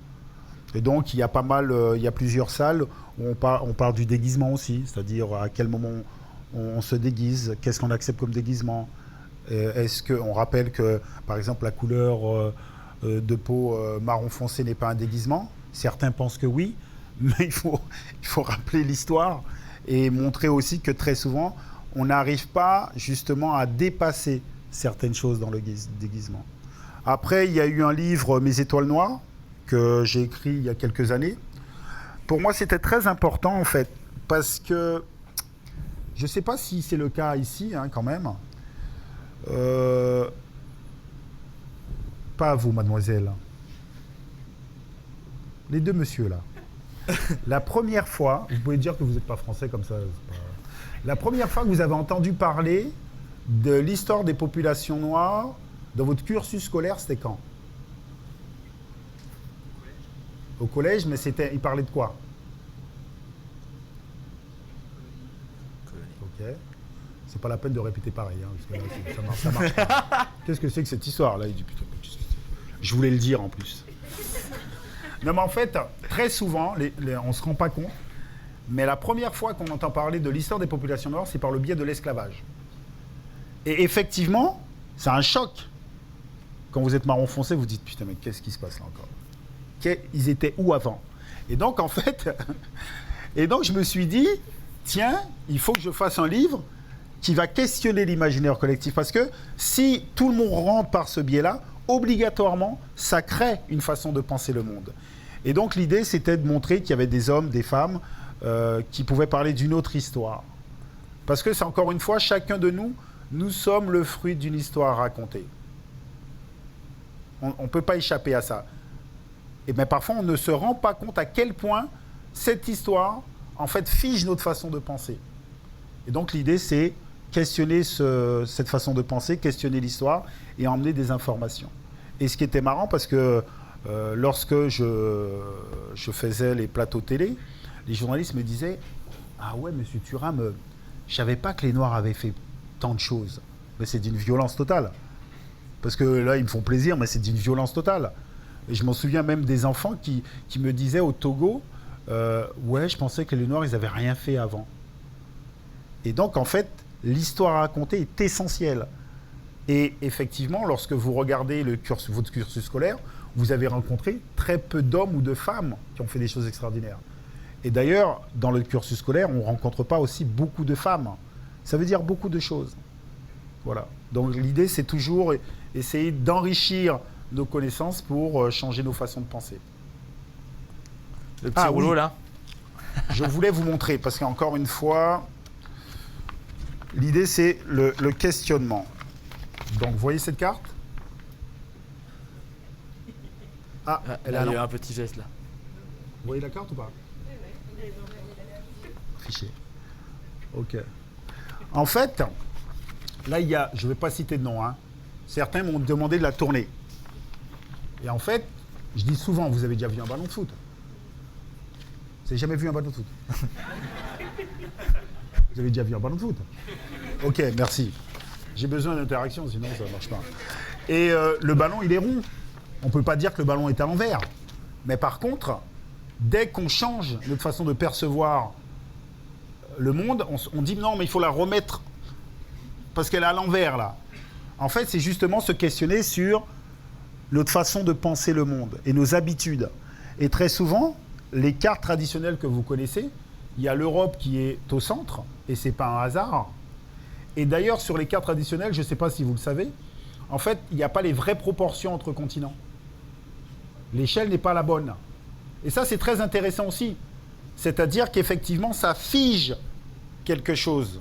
Et donc, il y a plusieurs salles où on parle du déguisement aussi, c'est-à-dire à quel moment on se déguise, qu'est-ce qu'on accepte comme déguisement. Est-ce qu'on rappelle que, par exemple, la couleur de peau marron foncé n'est pas un déguisement? Certains pensent que oui, mais il faut rappeler l'histoire et montrer aussi que très souvent, on n'arrive pas justement à dépasser certaines choses dans le déguisement. Après, il y a eu un livre, Mes étoiles noires, que j'ai écrit il y a quelques années. Pour moi, c'était très important, en fait, parce que je ne sais pas si c'est le cas ici, hein, quand même. Pas vous, mademoiselle. Les deux messieurs, là. La première fois, vous pouvez dire que vous n'êtes pas français comme ça. La première fois que vous avez entendu parler de l'histoire des populations noires dans votre cursus scolaire, c'était quand? Au collège, mais il parlait de quoi? Ok. C'est pas la peine de répéter pareil, hein, parce que là, ça marche pas. Qu'est-ce que c'est que cette histoire-là? Il dit, putain, je voulais le dire en plus. Non, mais en fait, très souvent, on ne se rend pas compte, mais la première fois qu'on entend parler de l'histoire des populations noires, c'est par le biais de l'esclavage. Et effectivement, c'est un choc. Quand vous êtes marron foncé, vous dites, putain, mais qu'est-ce qui se passe là encore? Ils étaient où avant? Et donc, en fait, je me suis dit, tiens, il faut que je fasse un livre qui va questionner l'imaginaire collectif. Parce que si tout le monde rentre par ce biais-là, obligatoirement, ça crée une façon de penser le monde. Et donc, l'idée, c'était de montrer qu'il y avait des hommes, des femmes qui pouvaient parler d'une autre histoire. Parce que c'est encore une fois, chacun de nous sommes le fruit d'une histoire racontée. On ne peut pas échapper à ça. Mais parfois, on ne se rend pas compte à quel point cette histoire, en fait, fige notre façon de penser. Et donc, l'idée, c'est questionner cette façon de penser, questionner l'histoire et emmener des informations. Et ce qui était marrant, parce que lorsque je faisais les plateaux télé, les journalistes me disaient « Ah ouais, monsieur Thuram, je ne savais pas que les Noirs avaient fait tant de choses. » Mais c'est d'une violence totale. Parce que là, ils me font plaisir, mais c'est d'une violence totale. Et je m'en souviens même des enfants qui me disaient au Togo ouais, je pensais que les Noirs, ils n'avaient rien fait avant. Et donc, en fait, l'histoire à raconter est essentielle. Et effectivement, lorsque vous regardez votre cursus scolaire, vous avez rencontré très peu d'hommes ou de femmes qui ont fait des choses extraordinaires. Et d'ailleurs, dans le cursus scolaire, on ne rencontre pas aussi beaucoup de femmes. Ça veut dire beaucoup de choses. Voilà. Donc l'idée, c'est toujours essayer d'enrichir nos connaissances pour changer nos façons de penser. Le petit rouleau, là. Je voulais vous montrer, parce qu'encore une fois, l'idée, c'est le questionnement. Donc, vous voyez cette carte? Ah, il y a eu un petit geste, là. Vous voyez la carte ou pas? Fichier. OK. En fait, là, il y a, je ne vais pas citer de nom, hein. Certains m'ont demandé de la tourner. Et en fait, je dis souvent, vous avez déjà vu un ballon de foot? Vous n'avez jamais vu un ballon de foot? Vous avez déjà vu un ballon de foot? OK, merci. J'ai besoin d'interaction, sinon ça ne marche pas. Et le ballon, il est rond. On ne peut pas dire que le ballon est à l'envers. Mais par contre, dès qu'on change notre façon de percevoir le monde, on dit non, mais il faut la remettre parce qu'elle est à l'envers, là. En fait, c'est justement se questionner sur notre façon de penser le monde et nos habitudes. Et très souvent, les cartes traditionnelles que vous connaissez, il y a l'Europe qui est au centre, et ce n'est pas un hasard. Et d'ailleurs, sur les cartes traditionnelles, je ne sais pas si vous le savez, en fait, il n'y a pas les vraies proportions entre continents. L'échelle n'est pas la bonne. Et ça, c'est très intéressant aussi. C'est-à-dire qu'effectivement, ça fige quelque chose.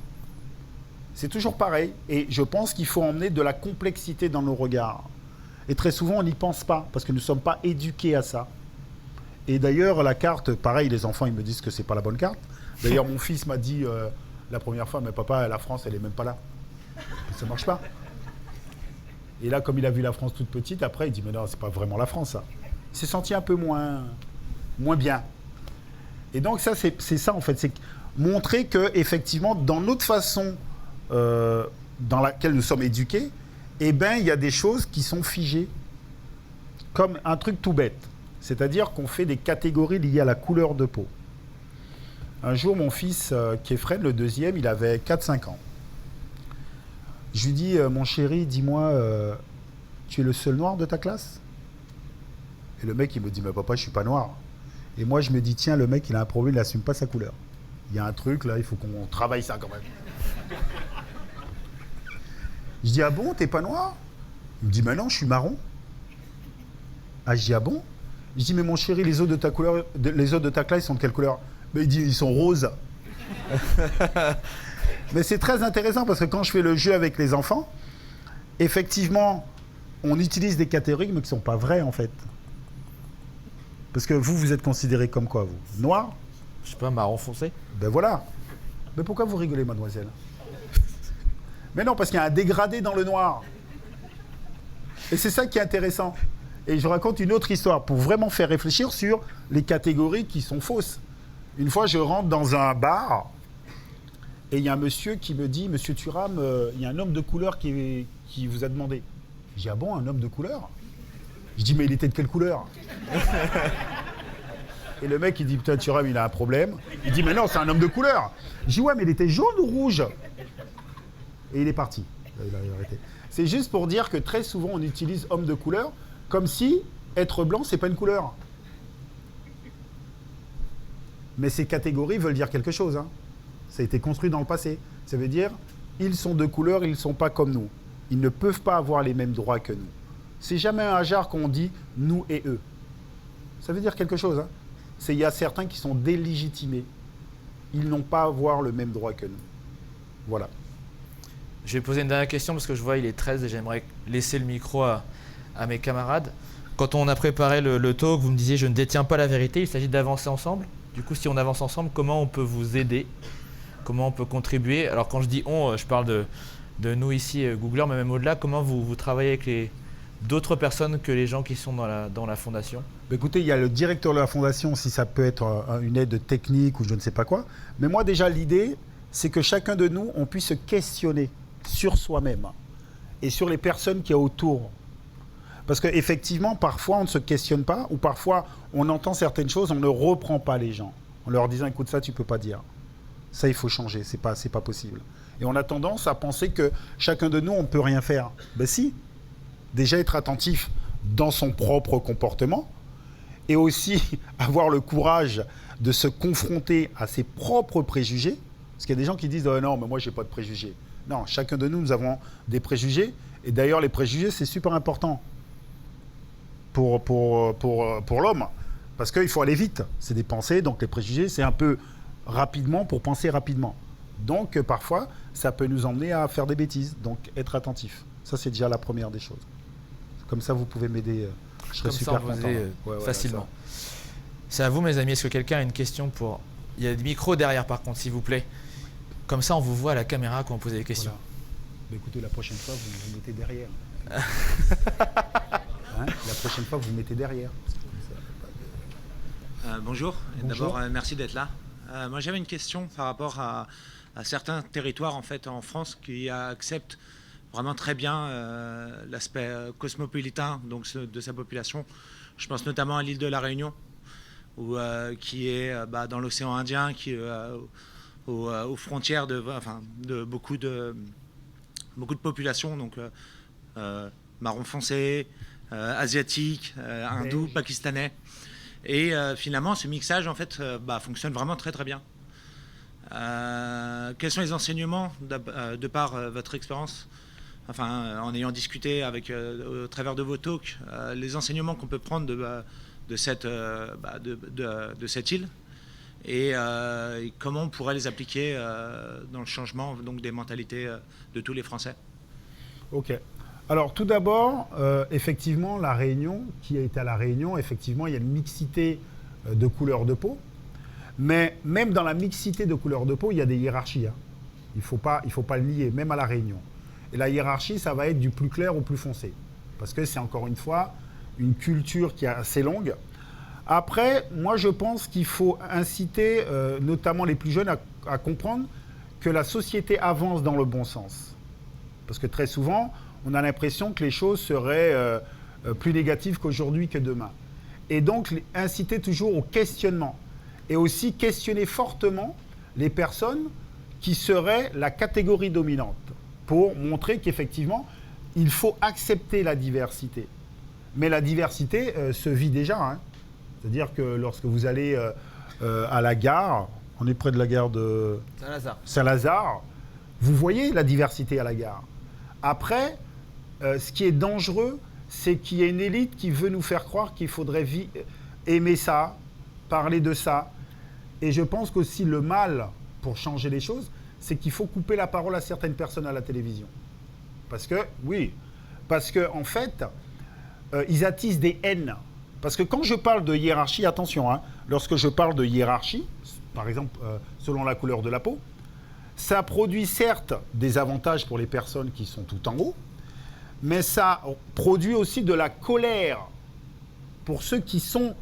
C'est toujours pareil. Et je pense qu'il faut emmener de la complexité dans nos regards. Et très souvent, on n'y pense pas, parce que nous ne sommes pas éduqués à ça. Et d'ailleurs, la carte, pareil, les enfants, ils me disent que ce n'est pas la bonne carte. D'ailleurs, mon fils m'a dit la première fois, mais papa, la France, elle n'est même pas là. Ça ne marche pas. Et là, comme il a vu la France toute petite, après, il dit, mais non, c'est pas vraiment la France, ça. Il s'est senti un peu moins bien. Et donc, ça, c'est ça, en fait. C'est montrer qu'effectivement, dans notre façon dans laquelle nous sommes éduqués, eh ben, il y a des choses qui sont figées. Comme un truc tout bête. C'est-à-dire qu'on fait des catégories liées à la couleur de peau. Un jour, mon fils, Kefren, le deuxième, il avait 4-5 ans. Je lui dis, mon chéri, dis-moi, tu es le seul noir de ta classe? Et le mec, il me dit, mais papa, je suis pas noir. Et moi, je me dis, tiens, le mec, il a un problème, il n'assume pas sa couleur. Il y a un truc, là, il faut qu'on travaille ça quand même. Je dis, ah bon, t'es pas noir? Il me dit, mais non, je suis marron. Ah, je dis, ah bon? Je dis, mais mon chéri, les autres de ta couleur, les autres de ta classe, ils sont de quelle couleur? Mais il dit, ils sont roses. Mais c'est très intéressant parce que quand je fais le jeu avec les enfants, effectivement, on utilise des catégories mais qui ne sont pas vraies en fait. Parce que vous êtes considéré comme quoi, vous? Noir? Je sais pas, marron foncé. Ben voilà. Mais pourquoi vous rigolez, mademoiselle? Mais non, parce qu'il y a un dégradé dans le noir. Et c'est ça qui est intéressant. Et je raconte une autre histoire pour vraiment faire réfléchir sur les catégories qui sont fausses. Une fois, je rentre dans un bar et il y a un monsieur qui me dit, monsieur Thuram, il y a un homme de couleur qui vous a demandé. Je dis, ah bon, un homme de couleur? Je dis, mais il était de quelle couleur? Et le mec, il dit, putain, Thuram, il a un problème. Il dit, mais non, c'est un homme de couleur. Je dis, ouais, mais il était jaune ou rouge? Et il est parti. Il a arrêté. C'est juste pour dire que très souvent, on utilise homme de couleur comme si être blanc, c'est pas une couleur. Mais ces catégories veulent dire quelque chose. Hein. Ça a été construit dans le passé. Ça veut dire, ils sont de couleur, ils ne sont pas comme nous. Ils ne peuvent pas avoir les mêmes droits que nous. C'est jamais un hasard qu'on dit nous et eux. Ça veut dire quelque chose. Hein. Il y a certains qui sont délégitimés. Ils n'ont pas à avoir le même droit que nous. Voilà. Je vais poser une dernière question parce que je vois il est 13 et j'aimerais laisser le micro à mes camarades. Quand on a préparé le talk, vous me disiez je ne détiens pas la vérité, il s'agit d'avancer ensemble. Du coup, si on avance ensemble, comment on peut vous aider? Comment on peut contribuer? Alors quand je dis on, je parle de nous ici, Googlers, mais même au-delà, comment vous travaillez avec d'autres personnes que les gens qui sont dans la fondation? Écoutez, il y a le directeur de la fondation, si ça peut être une aide technique ou je ne sais pas quoi. Mais moi déjà, l'idée, c'est que chacun de nous, on puisse se questionner sur soi-même et sur les personnes qui y a autour. Parce qu'effectivement, parfois, on ne se questionne pas, ou parfois, on entend certaines choses, on ne reprend pas les gens, en leur disant, écoute, ça, tu ne peux pas dire. Ça, il faut changer, c'est pas possible. Et on a tendance à penser que chacun de nous, on ne peut rien faire. Ben si, déjà être attentif dans son propre comportement, et aussi avoir le courage de se confronter à ses propres préjugés, parce qu'il y a des gens qui disent, oh, non, mais moi, je n'ai pas de préjugés. Non, chacun de nous, nous avons des préjugés, et d'ailleurs, les préjugés, c'est super important. Pour l'homme, parce qu'il faut aller vite. C'est des pensées, donc les préjugés, c'est un peu rapidement pour penser rapidement. Donc parfois, ça peut nous emmener à faire des bêtises. Donc être attentif. Ça, c'est déjà la première des choses. Comme ça, vous pouvez m'aider. Je serais super content. Facilement. C'est à vous, mes amis. Est-ce que quelqu'un a une question pour... Il y a des micros derrière, par contre, s'il vous plaît. Comme ça, on vous voit à la caméra quand on pose des questions. Voilà. Mais écoutez, la prochaine fois, vous vous mettez derrière. Hein, la prochaine fois, vous vous mettez derrière. Bonjour. D'abord, merci d'être là. Moi, j'avais une question par rapport à certains territoires en fait en France qui acceptent vraiment très bien l'aspect cosmopolitain donc de sa population. Je pense notamment à l'île de la Réunion, qui est dans l'océan Indien, qui est aux frontières de beaucoup de populations, donc marron foncé, asiatiques, hindous, pakistanais. Et finalement, ce mixage en fait, fonctionne vraiment très très bien. Quels sont les enseignements de par votre expérience, enfin, en ayant discuté au travers de vos talks, les enseignements qu'on peut prendre de cette île et comment on pourrait les appliquer dans le changement donc, des mentalités de tous les Français? Ok. Alors tout d'abord, effectivement, la Réunion, qui a été à la Réunion, effectivement, il y a une mixité de couleurs de peau. Mais même dans la mixité de couleurs de peau, il y a des hiérarchies. Hein. Il faut pas le nier, même à la Réunion. Et la hiérarchie, ça va être du plus clair au plus foncé. Parce que c'est encore une fois une culture qui est assez longue. Après, moi je pense qu'il faut inciter notamment les plus jeunes à comprendre que la société avance dans le bon sens. Parce que très souvent, on a l'impression que les choses seraient plus négatives qu'aujourd'hui, que demain. Et donc, inciter toujours au questionnement. Et aussi questionner fortement les personnes qui seraient la catégorie dominante. Pour montrer qu'effectivement, il faut accepter la diversité. Mais la diversité se vit déjà. Hein. C'est-à-dire que lorsque vous allez à la gare, on est près de la gare de Saint-Lazare, vous voyez la diversité à la gare. Après, ce qui est dangereux, c'est qu'il y a une élite qui veut nous faire croire qu'il faudrait aimer ça, parler de ça. Et je pense qu'aussi le mal, pour changer les choses, c'est qu'il faut couper la parole à certaines personnes à la télévision. Parce que en fait, ils attisent des haines. Parce que quand je parle de hiérarchie, attention, hein, lorsque je parle de hiérarchie, par exemple, selon la couleur de la peau, ça produit certes des avantages pour les personnes qui sont tout en haut, mais ça produit aussi de la colère pour ceux qui sont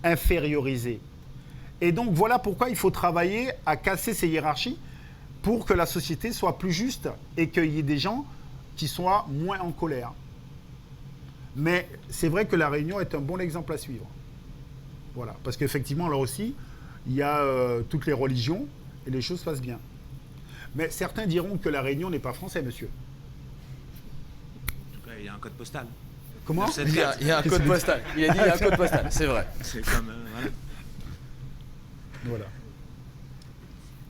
infériorisés. Et donc voilà pourquoi il faut travailler à casser ces hiérarchies pour que la société soit plus juste et qu'il y ait des gens qui soient moins en colère. Mais c'est vrai que la Réunion est un bon exemple à suivre. Voilà, parce qu'effectivement, là aussi, il y a toutes les religions et les choses passent bien. Mais certains diront que la Réunion n'est pas français, monsieur. En tout cas, il y a un code postal. Comment ? Il y a un code postal. Il a dit il y a un code postal, c'est vrai. C'est comme... Voilà.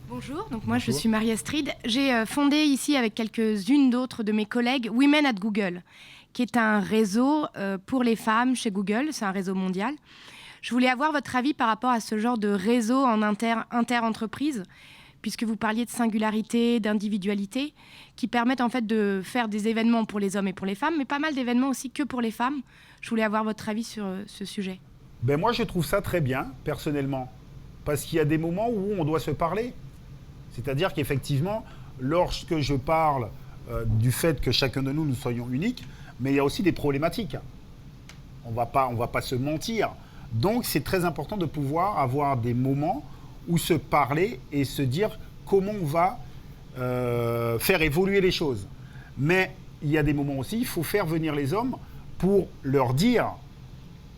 Bonjour, donc moi je suis Marie-Astrid. J'ai fondé ici avec quelques-unes d'autres de mes collègues Women at Google, qui est un réseau pour les femmes chez Google, c'est un réseau mondial. Je voulais avoir votre avis par rapport à ce genre de réseau en inter-entreprise, puisque vous parliez de singularité, d'individualité, qui permettent en fait de faire des événements pour les hommes et pour les femmes, mais pas mal d'événements aussi que pour les femmes. Je voulais avoir votre avis sur ce sujet. Ben moi je trouve ça très bien, personnellement, parce qu'il y a des moments où on doit se parler. C'est-à-dire qu'effectivement, lorsque je parle du fait que chacun de nous soyons uniques, mais il y a aussi des problématiques. On va pas se mentir. Donc, c'est très important de pouvoir avoir des moments où se parler et se dire comment on va faire évoluer les choses. Mais il y a des moments aussi, il faut faire venir les hommes pour leur dire,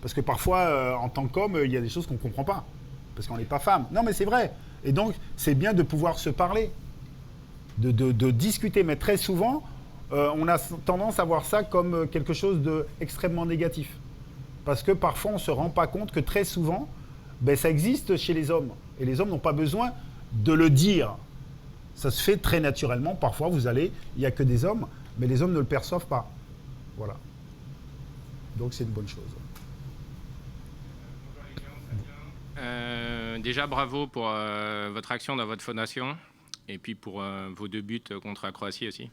parce que parfois, en tant qu'homme, il y a des choses qu'on ne comprend pas, parce qu'on n'est pas femme. Non, mais c'est vrai. Et donc, c'est bien de pouvoir se parler, de discuter. Mais très souvent, on a tendance à voir ça comme quelque chose d'extrêmement négatif. Parce que parfois, on ne se rend pas compte que très souvent, ça existe chez les hommes. Et les hommes n'ont pas besoin de le dire. Ça se fait très naturellement. Parfois, il n'y a que des hommes, mais les hommes ne le perçoivent pas. Voilà. Donc, c'est une bonne chose. Déjà, bravo pour votre action dans votre fondation et puis pour vos 2 buts contre la Croatie aussi.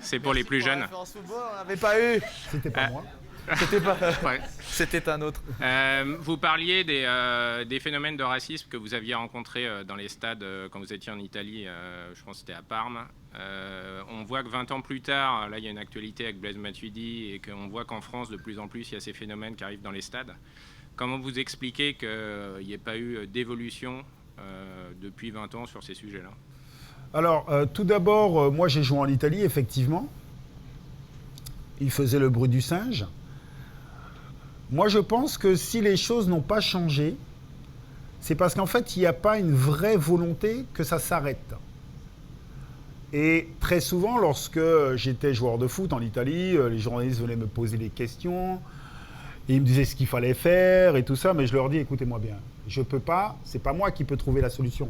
C'est pour les plus jeunes. On n'avait pas eu. C'était pas moi. C'était pas. Ouais. C'était un autre. Vous parliez des phénomènes de racisme que vous aviez rencontrés dans les stades quand vous étiez en Italie. Je pense que c'était à Parme. On voit que 20 ans plus tard, là il y a une actualité avec Blaise Matuidi et qu'on voit qu'en France, de plus en plus, il y a ces phénomènes qui arrivent dans les stades. Comment vous expliquez qu'il n'y ait pas eu d'évolution depuis 20 ans sur ces sujets-là ? Alors, tout d'abord, moi j'ai joué en Italie, effectivement. Il faisait le bruit du singe. Moi, je pense que si les choses n'ont pas changé, c'est parce qu'en fait, il n'y a pas une vraie volonté que ça s'arrête. Et très souvent, lorsque j'étais joueur de foot en Italie, les journalistes venaient me poser des questions. Et ils me disaient ce qu'il fallait faire et tout ça, mais je leur dis, écoutez-moi bien, je peux pas, c'est pas moi qui peux trouver la solution.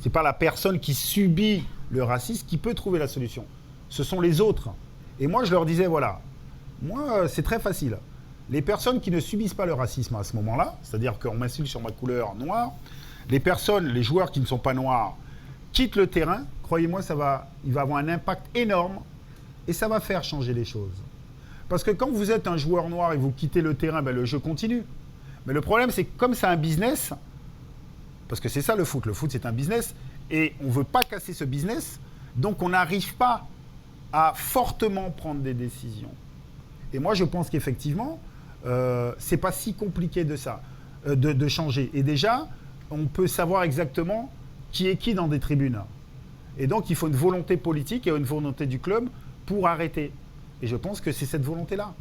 C'est pas la personne qui subit le racisme qui peut trouver la solution. Ce sont les autres. Et moi, je leur disais, voilà, moi, c'est très facile. Les personnes qui ne subissent pas le racisme à ce moment-là, c'est-à-dire qu'on m'insulte sur ma couleur noire, les joueurs qui ne sont pas noirs, quittent le terrain, croyez-moi, il va avoir un impact énorme et ça va faire changer les choses. Parce que quand vous êtes un joueur noir et vous quittez le terrain, ben, le jeu continue. Mais le problème, c'est que comme c'est un business, parce que c'est ça le foot c'est un business, et on ne veut pas casser ce business, donc on n'arrive pas à fortement prendre des décisions. Et moi, je pense qu'effectivement, c'est pas si compliqué de changer. Et déjà, on peut savoir exactement qui est qui dans des tribunes. Et donc, il faut une volonté politique et une volonté du club pour arrêter. Et je pense que c'est cette volonté-là.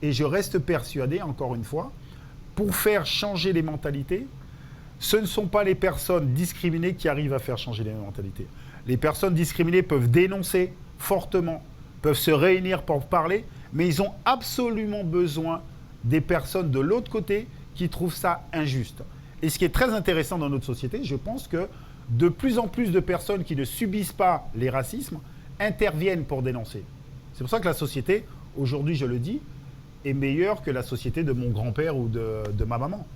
Et je reste persuadé, encore une fois, pour faire changer les mentalités, ce ne sont pas les personnes discriminées qui arrivent à faire changer les mentalités. Les personnes discriminées peuvent dénoncer fortement, peuvent se réunir pour parler, mais ils ont absolument besoin des personnes de l'autre côté qui trouvent ça injuste. Et ce qui est très intéressant dans notre société, je pense que de plus en plus de personnes qui ne subissent pas les racismes interviennent pour dénoncer. C'est pour ça que la société, aujourd'hui je le dis, est meilleure que la société de mon grand-père ou de ma maman.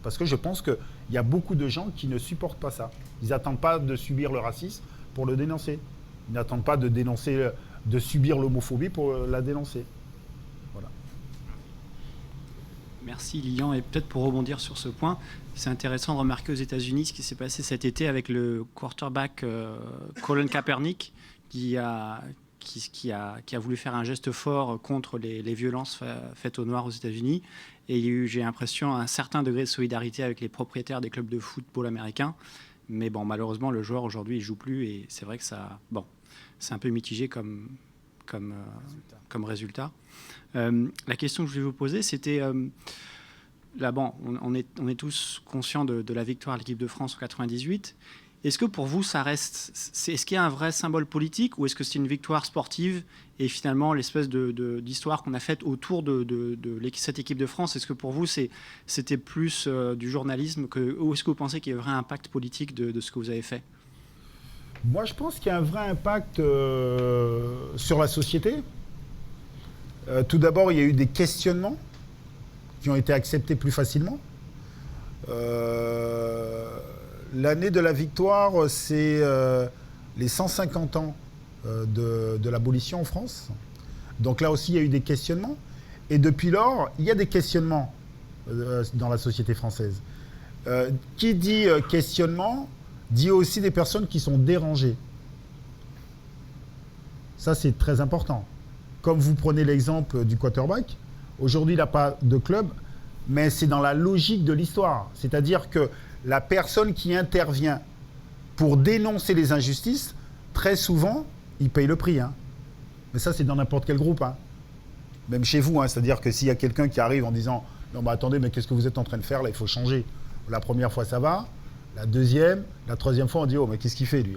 Parce que je pense qu'il y a beaucoup de gens qui ne supportent pas ça. Ils n'attendent pas de subir le racisme pour le dénoncer. Ils n'attendent pas de subir l'homophobie pour la dénoncer. Voilà. Merci Lilian. Et peut-être pour rebondir sur ce point, c'est intéressant de remarquer aux États-Unis ce qui s'est passé cet été avec le quarterback Colin Kaepernick qui a voulu faire un geste fort contre les violences faites aux Noirs aux États-Unis. Et il y a eu, j'ai l'impression, un certain degré de solidarité avec les propriétaires des clubs de football américains. Mais bon, malheureusement, le joueur aujourd'hui, il ne joue plus. Et c'est vrai que c'est un peu mitigé comme résultat. La question que je voulais vous poser, c'était... là, bon, on est tous conscients de la victoire de l'équipe de France en 98. Est-ce que pour vous, ça reste... Est-ce qu'il y a un vrai symbole politique ou est-ce que c'est une victoire sportive et finalement l'espèce d'histoire qu'on a faite autour de cette équipe de France, est-ce que pour vous, c'était plus du journalisme ou est-ce que vous pensez qu'il y a un vrai impact politique de ce que vous avez fait ? Moi, je pense qu'il y a un vrai impact sur la société. Tout d'abord, il y a eu des questionnements qui ont été acceptés plus facilement. L'année de la victoire, c'est les 150 ans de l'abolition en France. Donc là aussi, il y a eu des questionnements. Et depuis lors, il y a des questionnements dans la société française. Qui dit questionnement, dit aussi des personnes qui sont dérangées. Ça, c'est très important. Comme vous prenez l'exemple du quarterback, aujourd'hui, il n'a pas de club, mais c'est dans la logique de l'histoire. C'est-à-dire que la personne qui intervient pour dénoncer les injustices, très souvent, il paye le prix. Hein. Mais ça, c'est dans n'importe quel groupe. Hein. Même chez vous. Hein. C'est-à-dire que s'il y a quelqu'un qui arrive en disant « Non, mais attendez, mais qu'est-ce que vous êtes en train de faire là? Il faut changer. » La première fois, ça va. La deuxième, la troisième fois, on dit « Oh, mais qu'est-ce qu'il fait, lui ?»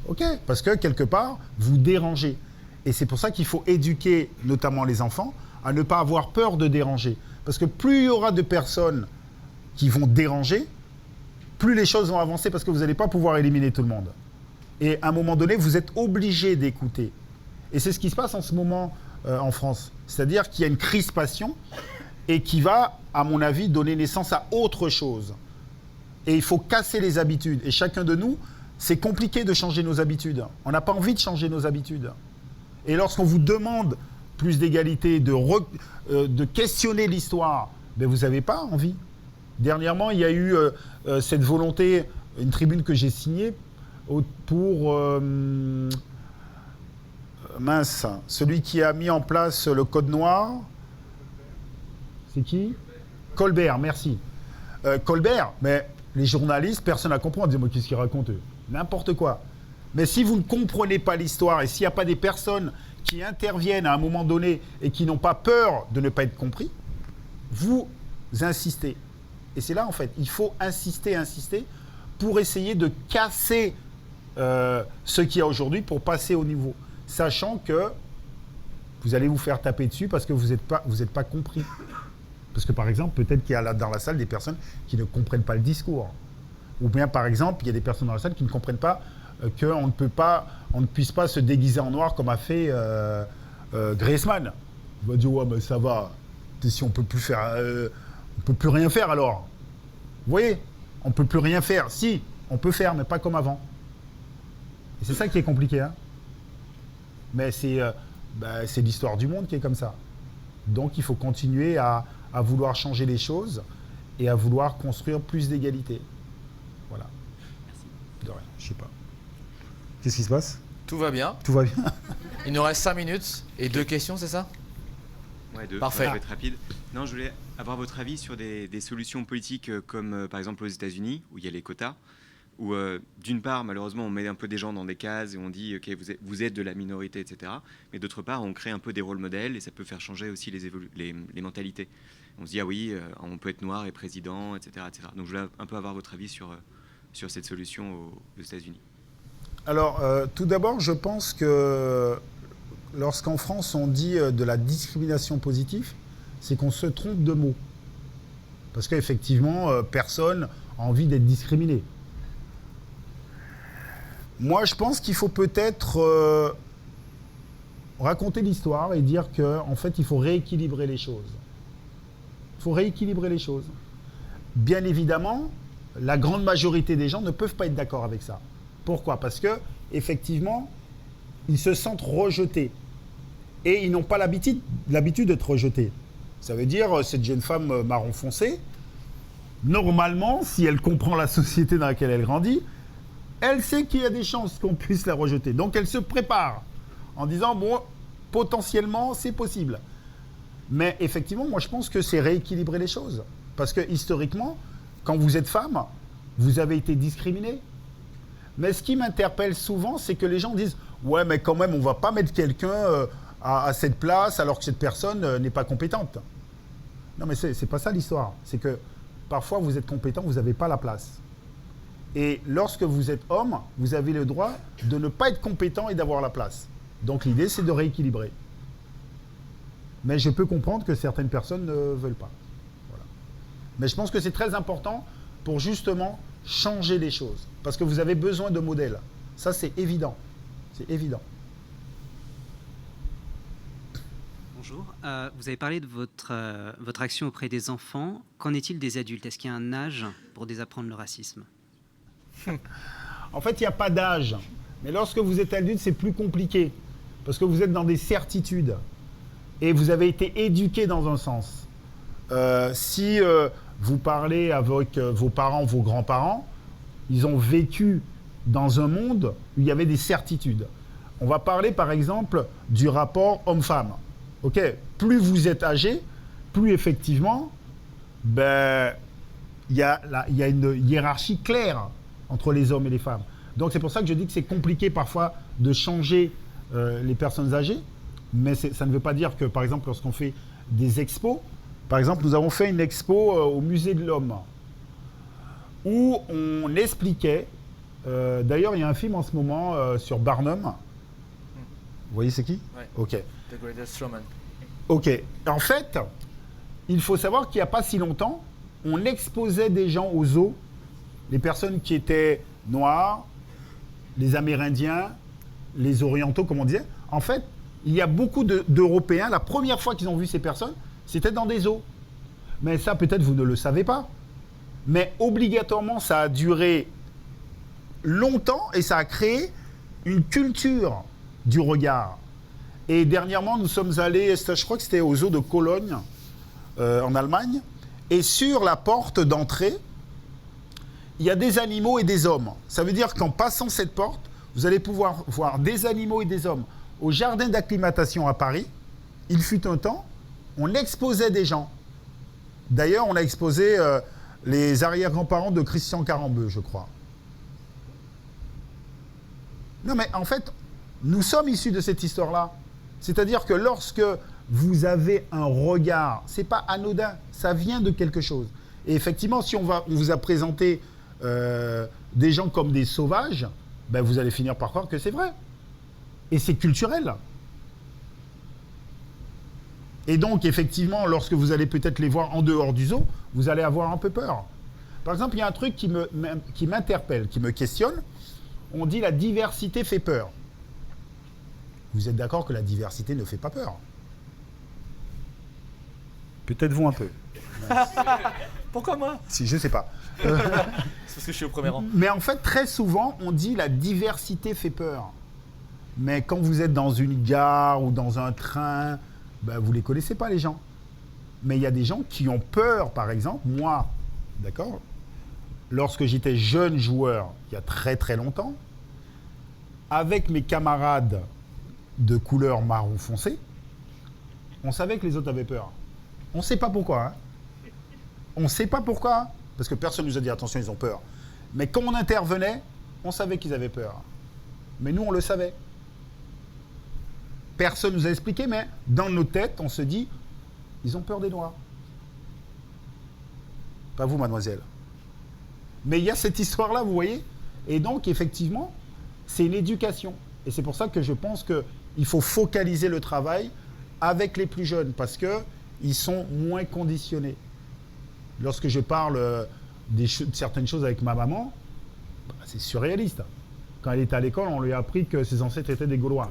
Ok, parce que quelque part, vous dérangez. Et c'est pour ça qu'il faut éduquer, notamment les enfants, à ne pas avoir peur de déranger. Parce que plus il y aura de personnes qui vont déranger, plus les choses vont avancer parce que vous n'allez pas pouvoir éliminer tout le monde. Et à un moment donné, vous êtes obligé d'écouter. Et c'est ce qui se passe en ce moment en France. C'est-à-dire qu'il y a une crispation et qui va, à mon avis, donner naissance à autre chose. Et il faut casser les habitudes. Et chacun de nous, c'est compliqué de changer nos habitudes. On n'a pas envie de changer nos habitudes. Et lorsqu'on vous demande plus d'égalité, de questionner l'histoire, ben vous n'avez pas envie. Dernièrement, il y a eu cette volonté, une tribune que j'ai signée pour celui qui a mis en place le code noir. C'est qui ? Colbert, merci. Colbert, mais les journalistes, personne n'a compris. On disait, moi, qu'est-ce qu'ils racontent eux ? N'importe quoi. Mais si vous ne comprenez pas l'histoire et s'il n'y a pas des personnes qui interviennent à un moment donné et qui n'ont pas peur de ne pas être compris, vous insistez. Et c'est là, en fait, il faut insister pour essayer de casser ce qu'il y a aujourd'hui pour passer au niveau. Sachant que vous allez vous faire taper dessus parce que vous n'êtes pas compris. Parce que, par exemple, peut-être qu'il y a dans la salle des personnes qui ne comprennent pas le discours. Ou bien, par exemple, il y a des personnes dans la salle qui ne comprennent pas qu'on ne puisse pas se déguiser en noir comme a fait Griezmann. On va dire, ouais, mais ça va. Si on peut plus faire, on peut plus rien faire alors. Vous voyez, on peut plus rien faire. Si, on peut faire, mais pas comme avant. Et c'est ça qui est compliqué, hein. Mais c'est l'histoire du monde qui est comme ça. Donc il faut continuer à vouloir changer les choses et à vouloir construire plus d'égalité. Voilà. Merci. De rien, je sais pas. Qu'est-ce qui se passe? Tout va bien. Tout va bien. Il nous reste 5 minutes et 2 questions, c'est ça? Ouais, deux. Parfait. Je vais être rapide. Non, je voulais avoir votre avis sur des solutions politiques comme par exemple aux États-Unis où il y a les quotas, où d'une part, malheureusement, on met un peu des gens dans des cases et on dit ok, vous êtes de la minorité, etc. Mais d'autre part, on crée un peu des rôles modèles et ça peut faire changer aussi les mentalités. On se dit ah oui, on peut être noir et président, etc., etc. Donc je voulais un peu avoir votre avis sur cette solution aux États-Unis. Alors, tout d'abord, je pense que lorsqu'en France on dit de la discrimination positive, c'est qu'on se trompe de mots. Parce qu'effectivement, personne n'a envie d'être discriminé. Moi, je pense qu'il faut peut-être raconter l'histoire et dire qu'en fait, il faut rééquilibrer les choses. Il faut rééquilibrer les choses. Bien évidemment, la grande majorité des gens ne peuvent pas être d'accord avec ça. Pourquoi? Parce que, effectivement, ils se sentent rejetés. Et ils n'ont pas l'habitude d'être rejetés. Ça veut dire, cette jeune femme marron foncé, normalement, si elle comprend la société dans laquelle elle grandit, elle sait qu'il y a des chances qu'on puisse la rejeter. Donc, elle se prépare en disant, bon, potentiellement, c'est possible. Mais effectivement, moi, je pense que c'est rééquilibrer les choses. Parce que, historiquement, quand vous êtes femme, vous avez été discriminée. Mais ce qui m'interpelle souvent, c'est que les gens disent « Ouais, mais quand même, on ne va pas mettre quelqu'un à cette place alors que cette personne n'est pas compétente. » Non, mais c'est pas ça l'histoire. C'est que parfois, vous êtes compétent, vous n'avez pas la place. Et lorsque vous êtes homme, vous avez le droit de ne pas être compétent et d'avoir la place. Donc l'idée, c'est de rééquilibrer. Mais je peux comprendre que certaines personnes ne veulent pas. Voilà. Mais je pense que c'est très important pour justement changer les choses. Parce que vous avez besoin de modèles. Ça, c'est évident. C'est évident. Bonjour. Vous avez parlé de votre action auprès des enfants. Qu'en est-il des adultes? Est-ce qu'il y a un âge pour désapprendre le racisme? En fait, il n'y a pas d'âge. Mais lorsque vous êtes adulte, c'est plus compliqué. Parce que vous êtes dans des certitudes. Et vous avez été éduqué dans un sens. Si vous parlez avec vos parents, vos grands-parents, ils ont vécu dans un monde où il y avait des certitudes. On va parler par exemple du rapport homme-femme. Ok, plus vous êtes âgé, plus effectivement, il y a une hiérarchie claire entre les hommes et les femmes. Donc c'est pour ça que je dis que c'est compliqué parfois de changer les personnes âgées, mais ça ne veut pas dire que par exemple lorsqu'on fait des expos, par exemple nous avons fait une expo au musée de l'homme, où on expliquait, d'ailleurs il y a un film en ce moment sur Barnum. Vous voyez c'est qui? Ouais. Ok. The Greatest Showman. Ok. En fait, il faut savoir qu'il n'y a pas si longtemps, on exposait des gens aux zoo, les personnes qui étaient noires, les Amérindiens, les Orientaux, comme on disait. En fait, il y a beaucoup d'Européens, la première fois qu'ils ont vu ces personnes, c'était dans des zoos. Mais ça, peut-être, vous ne le savez pas. Mais obligatoirement, ça a duré longtemps et ça a créé une culture du regard. Et dernièrement, nous sommes allés, je crois que c'était au zoo de Cologne, en Allemagne, et sur la porte d'entrée, il y a des animaux et des hommes. Ça veut dire qu'en passant cette porte, vous allez pouvoir voir des animaux et des hommes. Au jardin d'acclimatation à Paris, il fut un temps, on exposait des gens. D'ailleurs, on a exposé les arrière-grands-parents de Christian Carambeu, je crois. Non, mais en fait, nous sommes issus de cette histoire-là. C'est-à-dire que lorsque vous avez un regard, c'est pas anodin, ça vient de quelque chose. Et effectivement, si on vous a présenté des gens comme des sauvages, ben vous allez finir par croire que c'est vrai. Et c'est culturel. Et donc, effectivement, lorsque vous allez peut-être les voir en dehors du zoo, vous allez avoir un peu peur. Par exemple, il y a un truc qui m'interpelle, qui me questionne. On dit la diversité fait peur. Vous êtes d'accord que la diversité ne fait pas peur? Peut-être vous un peu. Pourquoi moi? Si, je sais pas. C'est parce que je suis au premier rang. Mais en fait, très souvent, on dit la diversité fait peur. Mais quand vous êtes dans une gare ou dans un train, ben, vous ne les connaissez pas, les gens. Mais il y a des gens qui ont peur, par exemple. Moi, d'accord, lorsque j'étais jeune joueur, il y a très très longtemps, avec mes camarades de couleur marron foncé, on savait que les autres avaient peur. On ne sait pas pourquoi. Hein. On ne sait pas pourquoi. Parce que personne ne nous a dit, attention, ils ont peur. Mais quand on intervenait, on savait qu'ils avaient peur. Mais nous, on le savait. Personne ne nous a expliqué, mais dans nos têtes, on se dit, ils ont peur des Noirs. Pas vous, mademoiselle. Mais il y a cette histoire-là, vous voyez. Et donc, effectivement, c'est une éducation. Et c'est pour ça que je pense qu'il faut focaliser le travail avec les plus jeunes, parce qu'ils sont moins conditionnés. Lorsque je parle de certaines choses avec ma maman, bah, c'est surréaliste. Quand elle était à l'école, on lui a appris que ses ancêtres étaient des Gaulois.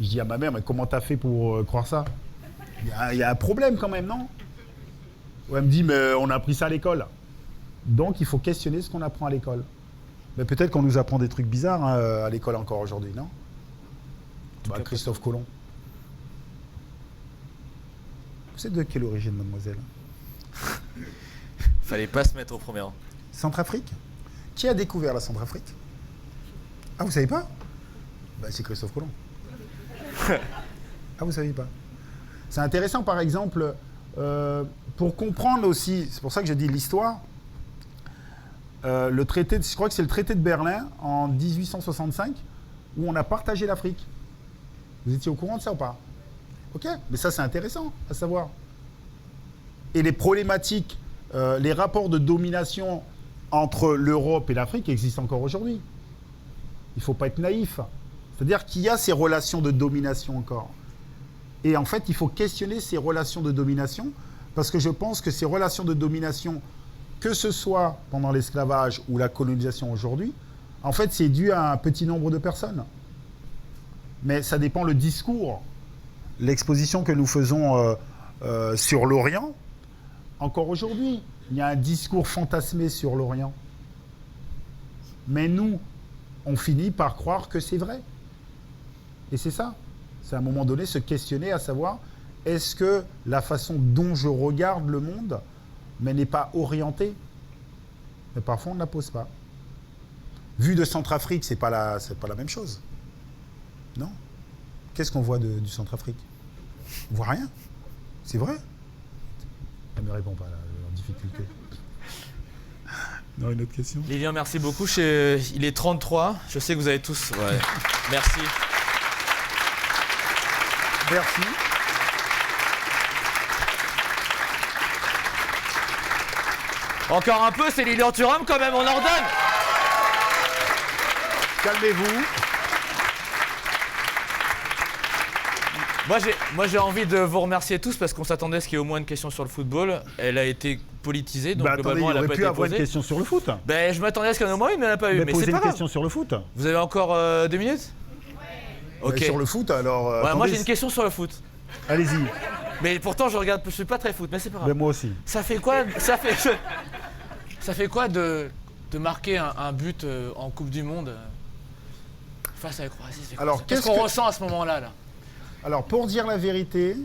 Je dis à ma mère, mais comment t'as fait pour croire ça? Il y a un problème quand même, non? Elle me dit, mais on a appris ça à l'école. Donc, il faut questionner ce qu'on apprend à l'école. Mais peut-être qu'on nous apprend des trucs bizarres hein, à l'école encore aujourd'hui, non? Bah, Christophe Colomb. Vous êtes de quelle origine, mademoiselle? Fallait pas se mettre au premier rang. Centrafrique? Qui a découvert la Centrafrique? Ah, vous savez pas? Bah, c'est Christophe Colomb. Ah, vous savez pas? C'est intéressant, par exemple, pour comprendre aussi, c'est pour ça que je dis l'histoire, le traité, je crois que c'est le traité de Berlin en 1865, où on a partagé l'Afrique. Vous étiez au courant de ça ou pas? Ok, mais ça c'est intéressant à savoir. Et les problématiques, les rapports de domination entre l'Europe et l'Afrique existent encore aujourd'hui. Il ne faut pas être naïf. C'est-à-dire qu'il y a ces relations de domination encore. Et en fait, il faut questionner ces relations de domination, parce que je pense que ces relations de domination, que ce soit pendant l'esclavage ou la colonisation aujourd'hui, en fait, c'est dû à un petit nombre de personnes. Mais ça dépend le discours. L'exposition que nous faisons sur l'Orient, encore aujourd'hui, il y a un discours fantasmé sur l'Orient. Mais nous, on finit par croire que c'est vrai. Et c'est ça. C'est à un moment donné se questionner à savoir, est-ce que la façon dont je regarde le monde n'est pas orientée? Mais parfois, on ne la pose pas. Vu de Centrafrique, c'est pas la même chose. Non. Qu'est-ce qu'on voit du Centrafrique? On voit rien. C'est vrai. Elle ne me répond pas, là, en difficulté. Non, une autre question? Lilian, merci beaucoup. Il est 33. Je sais que vous avez tous... Ouais. Merci. Merci. Encore un peu, c'est Lilian Thuram quand même, on en redonne. Calmez-vous. Moi j'ai envie de vous remercier tous parce qu'on s'attendait à ce qu'il y ait au moins une question sur le football. Elle a été politisée, donc globalement elle a pas été posée. Il aurait pu avoir une question sur le foot. Ben, je m'attendais à ce qu'il y en ait au moins une, mais elle n'a pas eu. Mais posez une question sur le foot. Vous avez encore 2 minutes? Ok. Sur le foot, alors... Ouais, moi j'ai une question sur le foot. Allez-y. Mais pourtant je suis pas très foot, mais c'est pas grave. Mais moi aussi. Ça fait quoi de marquer un but en Coupe du Monde face à la Croatie? Alors qu'est-ce qu'on ressent à ce moment-là là? Alors pour dire la vérité,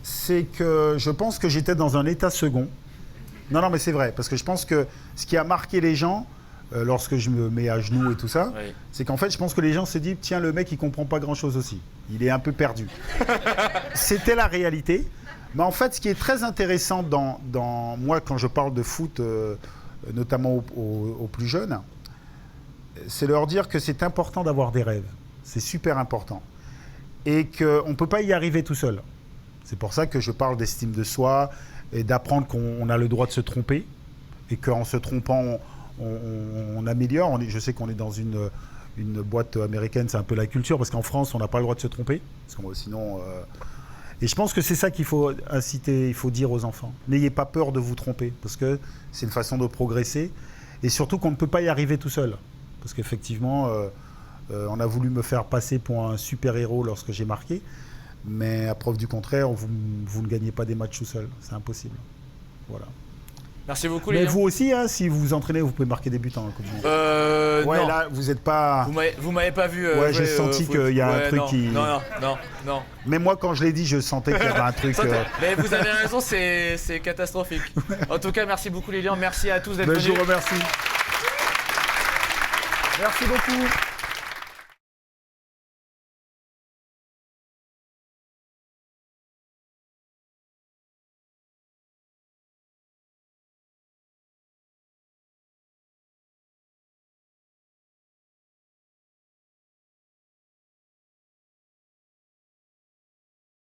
c'est que je pense que j'étais dans un état second. Non, mais c'est vrai, parce que je pense que ce qui a marqué les gens, lorsque je me mets à genoux et tout ça, oui, c'est qu'en fait, je pense que les gens se disent, tiens, le mec, il comprend pas grand-chose aussi. Il est un peu perdu. C'était la réalité. Mais en fait, ce qui est très intéressant dans moi, quand je parle de foot, notamment aux plus jeunes, c'est leur dire que c'est important d'avoir des rêves. C'est super important. Et qu'on ne peut pas y arriver tout seul. C'est pour ça que je parle d'estime de soi et d'apprendre qu'on a le droit de se tromper et qu'en se trompant, on améliore. Je sais qu'on est dans une boîte américaine, c'est un peu la culture, parce qu'en France, on n'a pas le droit de se tromper. Parce que sinon, Et je pense que c'est ça qu'il faut inciter, il faut dire aux enfants. N'ayez pas peur de vous tromper, parce que c'est une façon de progresser. Et surtout qu'on ne peut pas y arriver tout seul. Parce qu'effectivement, on a voulu me faire passer pour un super-héros lorsque j'ai marqué. Mais à preuve du contraire, vous ne gagnez pas des matchs tout seul. C'est impossible. Voilà. Merci beaucoup, Mais Lilian. vous aussi, hein, si vous vous entraînez, vous pouvez marquer des buts en Coupe du Monde. Ouais, non. là, vous n'êtes pas... Vous m'avez pas vu. Ouais, j'ai senti qu'il y a un truc non, qui... Non. Mais moi, quand je l'ai dit, je sentais qu'il y avait un truc... Mais vous avez raison, c'est catastrophique. En tout cas, merci beaucoup, Lilian. Merci à tous d'être venus. Je vous remercie. Merci beaucoup.